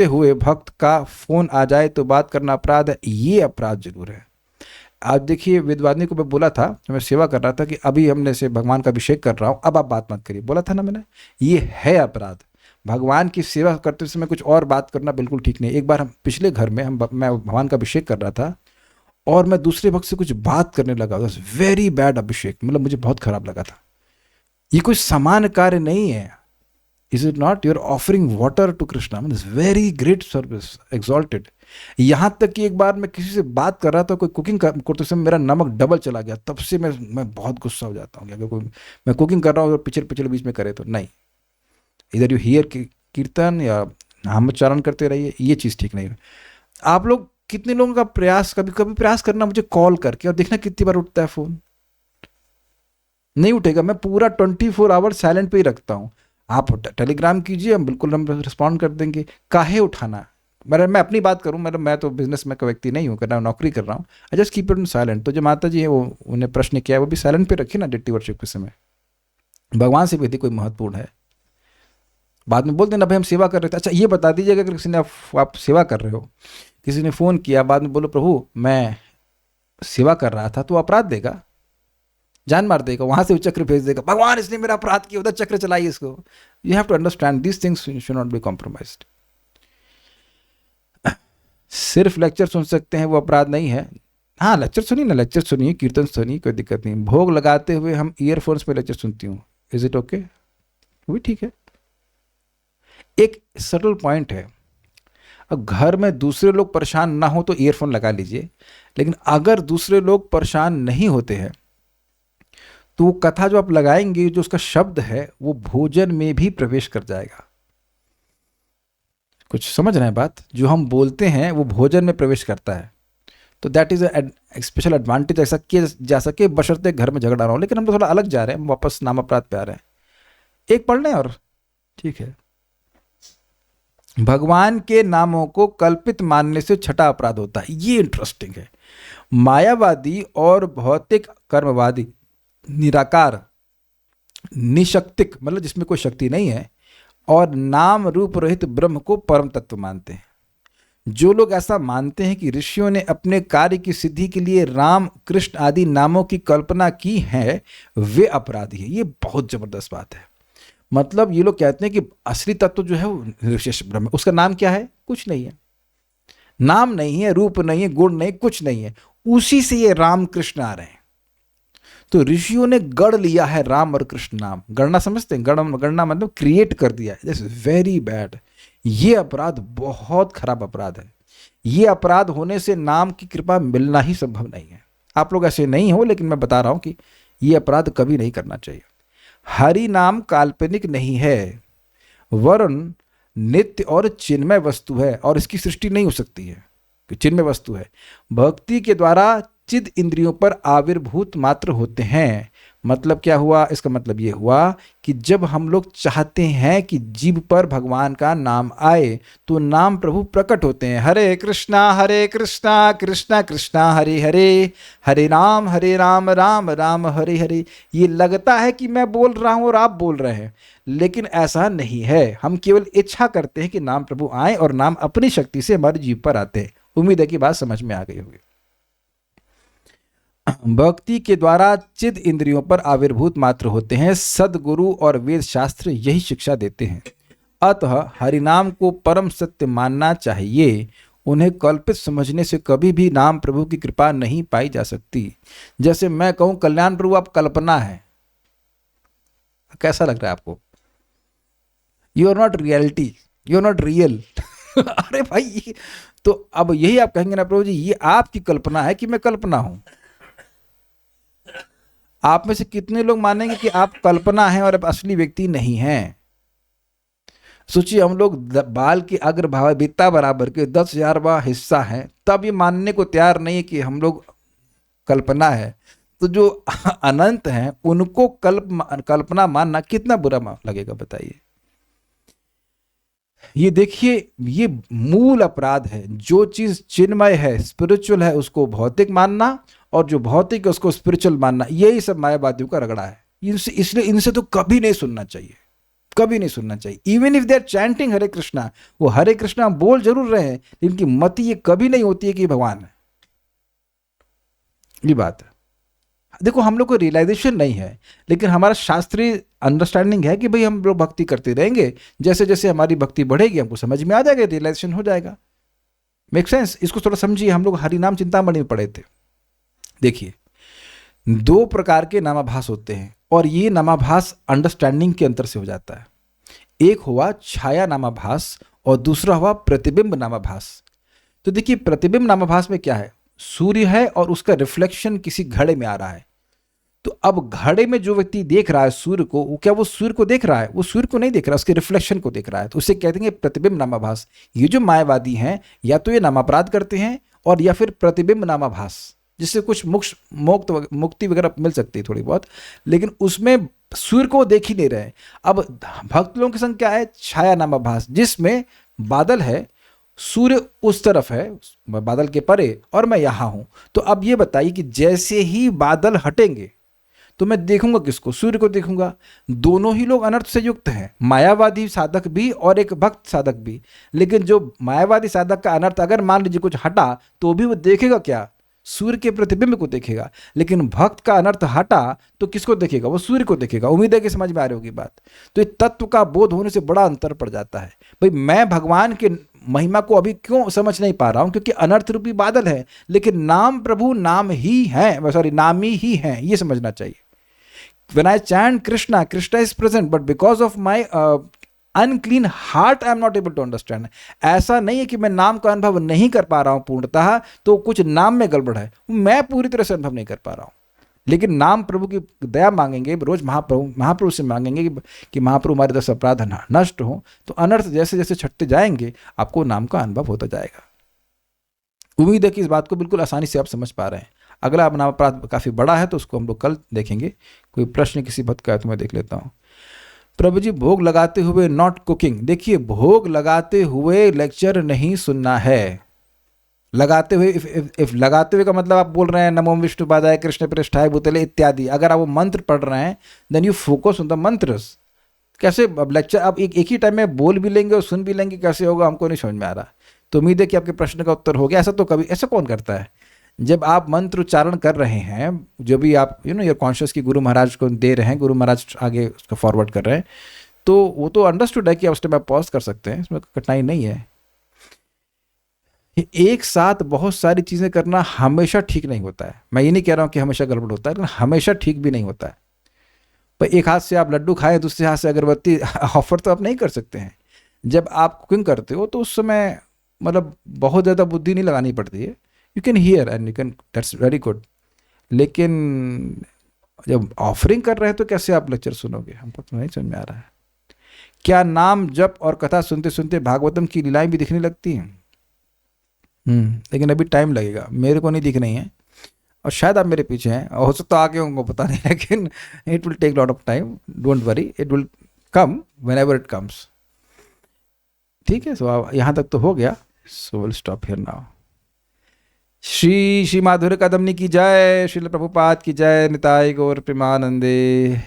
हुए भक्त का फोन आ जाए तो बात करना अपराध है, ये अपराध जरूर है। आज देखिए विद्वानी को मैं बोला था, मैं सेवा कर रहा था कि अभी हमने से भगवान का अभिषेक कर रहा हूँ, अब आप बात मत करिए, बोला था ना मैंने, ये है अपराध। भगवान की सेवा करते समय कुछ और बात करना बिल्कुल ठीक नहीं। एक बार हम पिछले घर में मैं भगवान का अभिषेक कर रहा था और मैं दूसरे भक्त से कुछ बात करने लगा, वेरी बैड अभिषेक, मतलब मुझे बहुत खराब लगा था। ये कोई सामान्य कार्य नहीं है। Is it not? Your offering water to Krishna, means very great service, exalted. यहाँ तक कि एक बार मैं किसी से बात कर रहा था, कोई कुकिंग करते समय मेरा नमक डबल चला गया, तब से मैं बहुत गुस्सा हो जाता हूँ। अगर कोई मैं कुकिंग कर रहा हूँ और पिछले बीच में करे तो नहीं। इधर यू हियर कीर्तन या नामोच्चारण करते रहिए, ये चीज़ ठीक नहीं है। आप लोग कितने लोगों का प्रयास, कभी कभी प्रयास करना मुझे कॉल करके और देखना कितनी बार उठता है फ़ोन। नहीं उठेगा, मैं पूरा 24 आवर साइलेंट पे ही रखता हूँ। आप टेलीग्राम कीजिए, हम बिल्कुल हम रिस्पॉन्ड कर देंगे। काहे उठाना? मैं अपनी बात करूँ, मैं तो बिजनेस में का व्यक्ति नहीं हूँ, करना नौकरी कर रहा हूँ। I just keep it in silent. तो जो माता जी है वो उन्हें प्रश्न किया, वो भी साइलेंट पे रखिए ना डेटी वर्शिप के समय। भगवान से भी यदि कोई महत्वपूर्ण है, बाद में बोल देना भाई हम सेवा कर रहे थे। अच्छा ये बता दीजिएगा अगर किसी ने आप सेवा कर रहे हो, किसी ने फ़ोन किया, बाद में बोलो प्रभु मैं सेवा कर रहा था, तो अपराध देगा, जान मार देगा, वहां से वो चक्र भेज देगा, भगवान इसने मेरा अपराध किया, उधर चक्र चलाइए इसको। You have to understand this things should not be compromised. सिर्फ लेक्चर सुन सकते हैं वो अपराध नहीं है। हाँ लेक्चर सुनिए ना, लेक्चर सुनिए, कीर्तन सुनिए, कोई दिक्कत नहीं। भोग लगाते हुए हम ईयरफोन्स में लेक्चर सुनती हूँ, इज इट ओके? वो भी ठीक है। एक सटल पॉइंट है, अब घर में दूसरे लोग परेशान ना हो तो ईयरफोन लगा लीजिए, लेकिन अगर दूसरे लोग परेशान नहीं होते हैं तो वो कथा जो आप लगाएंगे, जो उसका शब्द है वो भोजन में भी प्रवेश कर जाएगा। कुछ समझ रहे हैं बात? जो हम बोलते हैं वो भोजन में प्रवेश करता है। तो that is a special advantage, ऐसा किया जा सके बशर्ते घर में झगड़ा ना हो। लेकिन हम तो थोड़ा अलग जा रहे हैं, हम वापस नाम अपराध पे आ रहे हैं। एक पढ़ लें और ठीक है। भगवान के नामों को कल्पित मानने से छठा अपराध होता है। ये इंटरेस्टिंग है। मायावादी और भौतिक कर्मवादी, निराकार, निशक्तिक मतलब जिसमें कोई शक्ति नहीं है, और नाम रूप रहित ब्रह्म को परम तत्व मानते हैं। जो लोग ऐसा मानते हैं कि ऋषियों ने अपने कार्य की सिद्धि के लिए राम, कृष्ण आदि नामों की कल्पना की है, वे अपराधी हैं। ये बहुत जबरदस्त बात है। मतलब ये लोग कहते हैं कि असली तत्व जो है वो निर्विशेष ब्रह्म है। उसका नाम क्या है? कुछ नहीं है। नाम नहीं है, रूप नहीं है, गुण नहीं, कुछ नहीं है, उसी से ये राम कृष्ण आ रहे हैं। तो ऋषियों ने गढ़ लिया है राम और कृष्ण नाम। गणना समझते हैं? गणना मतलब क्रिएट कर दिया। This is very bad. ये अपराध बहुत खराब अपराध है। ये अपराध होने से नाम की कृपा मिलना ही संभव नहीं है। आप लोग ऐसे नहीं हो, लेकिन मैं बता रहा हूं कि ये अपराध कभी नहीं करना चाहिए। हरि नाम काल्पनिक नहीं है, वरन नित्य और चिन्मय वस्तु है, और इसकी सृष्टि नहीं हो सकती है कि चिन्मय वस्तु है। भक्ति के द्वारा चिद इंद्रियों पर आविर्भूत मात्र होते हैं। मतलब क्या हुआ? इसका मतलब ये हुआ कि जब हम लोग चाहते हैं कि जीभ पर भगवान का नाम आए तो नाम प्रभु प्रकट होते हैं। हरे कृष्णा कृष्णा कृष्णा हरे हरे, हरे राम राम राम हरे हरे। ये लगता है कि मैं बोल रहा हूं और आप बोल रहे हैं, लेकिन ऐसा नहीं है। हम केवल इच्छा करते हैं कि नाम प्रभु आए और नाम अपनी शक्ति से हमारी जीभ पर आते हैं। उम्मीद है कि बात समझ में आ गई होगी। भक्ति के द्वारा चिद इंद्रियों पर आविर्भूत मात्र होते हैं। सदगुरु और वेद शास्त्र यही शिक्षा देते हैं। अतः हरिनाम को परम सत्य मानना चाहिए। उन्हें कल्पित समझने से कभी भी नाम प्रभु की कृपा नहीं पाई जा सकती। जैसे मैं कहूं कल्याण प्रभु आप कल्पना है, कैसा लग रहा है आपको? You are not reality, you are not real. अरे भाई, तो अब यही आप कहेंगे ना, प्रभु जी ये आपकी कल्पना है कि मैं कल्पना हूं। आप में से कितने लोग मानेंगे कि आप कल्पना हैं और आप असली व्यक्ति नहीं हैं? सोचिए, हम लोग बाल के अग्रभाग बित्ता बराबर के 10,000वां हिस्सा हैं, तब ये मानने को तैयार नहीं है कि हम लोग कल्पना है। तो जो अनंत हैं उनको कल्पना मानना कितना बुरा लगेगा बताइए। ये देखिए, ये मूल अपराध है। जो चीज चिन्मय है, स्पिरिचुअल है, उसको भौतिक मानना, और जो भौतिक है उसको स्पिरिचुअल मानना, यही सब मायावादियों का रगड़ा है। इसलिए इनसे तो कभी नहीं सुनना चाहिए, कभी नहीं सुनना चाहिए। Even if they are chanting Hare Krishna, वो हरे कृष्णा बोल जरूर रहे हैं, इनकी मति ये कभी नहीं होती है कि भगवान है। ये बात है। देखो, हम लोग को रियलाइजेशन नहीं है, लेकिन हमारा शास्त्रीय अंडरस्टैंडिंग है कि भाई हम लोग भक्ति करते रहेंगे, जैसे जैसे हमारी भक्ति बढ़ेगी हमको समझ में आ जाएगा, रियलाइजेशन हो जाएगा। Make sense? इसको थोड़ा समझिए। हम लोग हरिनाम चिंतामणि में पढ़े थे। देखिए, 2 प्रकार के नामाभास होते हैं, और ये नामाभास अंडरस्टैंडिंग के अंतर से हो जाता है। एक हुआ छाया नामाभास और दूसरा हुआ प्रतिबिंब नामाभास। तो देखिए, प्रतिबिंब नामाभास में क्या है? सूर्य है और उसका रिफ्लेक्शन किसी घड़े में आ रहा है। तो अब घड़े में जो व्यक्ति देख रहा है सूर्य को, वो क्या वो सूर्य को देख रहा है? वो सूर्य को नहीं देख रहा, उसके रिफ्लेक्शन को देख रहा है। तो उसे कहते हैं प्रतिबिंब नामाभास। ये जो मायावादी हैं, या तो ये नामापराध करते हैं और या फिर प्रतिबिंब नामाभास, जिससे कुछ मुक्ति वगैरह मिल सकती है थोड़ी बहुत, लेकिन उसमें सूर्य को देख ही नहीं रहे। अब भक्त लोगों के संग क्या है? छाया नामाभास, जिसमें बादल है, सूर्य उस तरफ है बादल के परे, और मैं यहां हूं। तो अब ये बताइए कि जैसे ही बादल हटेंगे तो मैं देखूंगा किसको? सूर्य को देखूंगा। दोनों ही लोग अनर्थ से युक्त हैं, मायावादी साधक भी और एक भक्त साधक भी। लेकिन जो मायावादी साधक का अनर्थ अगर मान लीजिए कुछ हटा, तो भी वो देखेगा क्या? सूर्य के प्रतिबिंब को देखेगा। लेकिन भक्त का अनर्थ हटा तो किसको देखेगा? वो सूर्य को देखेगा। उम्मीद है कि समझ में आ रही होगी बात। तो ये तत्व का बोध होने से बड़ा अंतर पड़ जाता है। भाई, मैं भगवान के महिमा को अभी क्यों समझ नहीं पा रहा हूं? क्योंकि अनर्थ रूपी बादल है, लेकिन नाम प्रभु नाम ही है, सॉरी नामी ही है, ये समझना चाहिए। When I chant Krishna, Krishna is present, but because of my unclean heart, I am not able to understand. ऐसा नहीं है कि मैं नाम का अनुभव नहीं कर पा रहा हूं पूर्णतः, तो कुछ नाम में गड़बड़ है, मैं पूरी तरह से अनुभव नहीं कर पा रहा हूं। लेकिन नाम प्रभु की दया मांगेंगे, रोज महाप्रभु से मांगेंगे कि महाप्रभु हमारे 10 अपराध नष्ट हो, तो अनर्थ जैसे जैसे छटते जाएंगे आपको नाम का अनुभव होता जाएगा। उम्मीद है कि इस बात को बिल्कुल आसानी से आप समझ पा रहे हैं। अगला नाम अपराध काफी बड़ा है, तो उसको हम लोग कल देखेंगे। कोई प्रश्न किसी भक्त का है तो मैं देख लेता हूं। प्रभु जी, भोग लगाते हुए नॉट कुकिंग। देखिए, भोग लगाते हुए लेक्चर नहीं सुनना है। लगाते हुए, इफ लगाते हुए का मतलब आप बोल रहे हैं नमो विष्णु पादाय कृष्ण पृष्ठाय भूतले इत्यादि, अगर आप वो मंत्र पढ़ रहे हैं, then you focus on the mantras. कैसे अब लेक्चर आप एक ही टाइम में बोल भी लेंगे और सुन भी लेंगे, कैसे होगा हमको नहीं समझ में आ रहा। तो उम्मीद है कि आपके प्रश्न का उत्तर हो गया। ऐसा कौन करता है? जब आप मंत्र उच्चारण कर रहे हैं, जो भी आप योर कॉन्शियस की गुरु महाराज को दे रहे हैं, गुरु महाराज आगे उसको फॉरवर्ड कर रहे हैं, तो वो तो अंडरस्टूड है कि आप उस टाइम आप पॉज कर सकते हैं, इसमें कठिनाई नहीं है। एक साथ बहुत सारी चीज़ें करना हमेशा ठीक नहीं होता है। मैं ये नहीं कह रहा हूँ कि हमेशा गड़बड़ होता है, लेकिन हमेशा ठीक भी नहीं होता है। पर एक हाथ से आप लड्डू खाएं, दूसरे हाथ से अगरबत्ती ऑफर तो आप नहीं कर सकते हैं। जब आप कुकिंग करते हो तो उस समय मतलब बहुत ज़्यादा बुद्धि नहीं लगानी पड़ती है। You can hear and you can, that's very good. लेकिन जब ऑफरिंग कर रहे हैं तो कैसे आप लेक्चर सुनोगे, हमको तो नहीं समझ में आ रहा है। क्या नाम जप और कथा सुनते सुनते भागवतम की लीलाएं भी दिखने लगती हैं? लेकिन अभी टाइम लगेगा, मेरे को नहीं दिख रही हैं, और शायद आप मेरे पीछे हैं, हो सकता आगे होंगे पता नहीं, लेकिन it will take lot of time, don't worry, it will come whenever it comes. ठीक है, सो यहाँ तक तो हो गया, so will stop here now. Shri Shri Madhurya Kadambini की जय, श्रील प्रभुपाद की जय, निताय गौर प्रेमानंदे।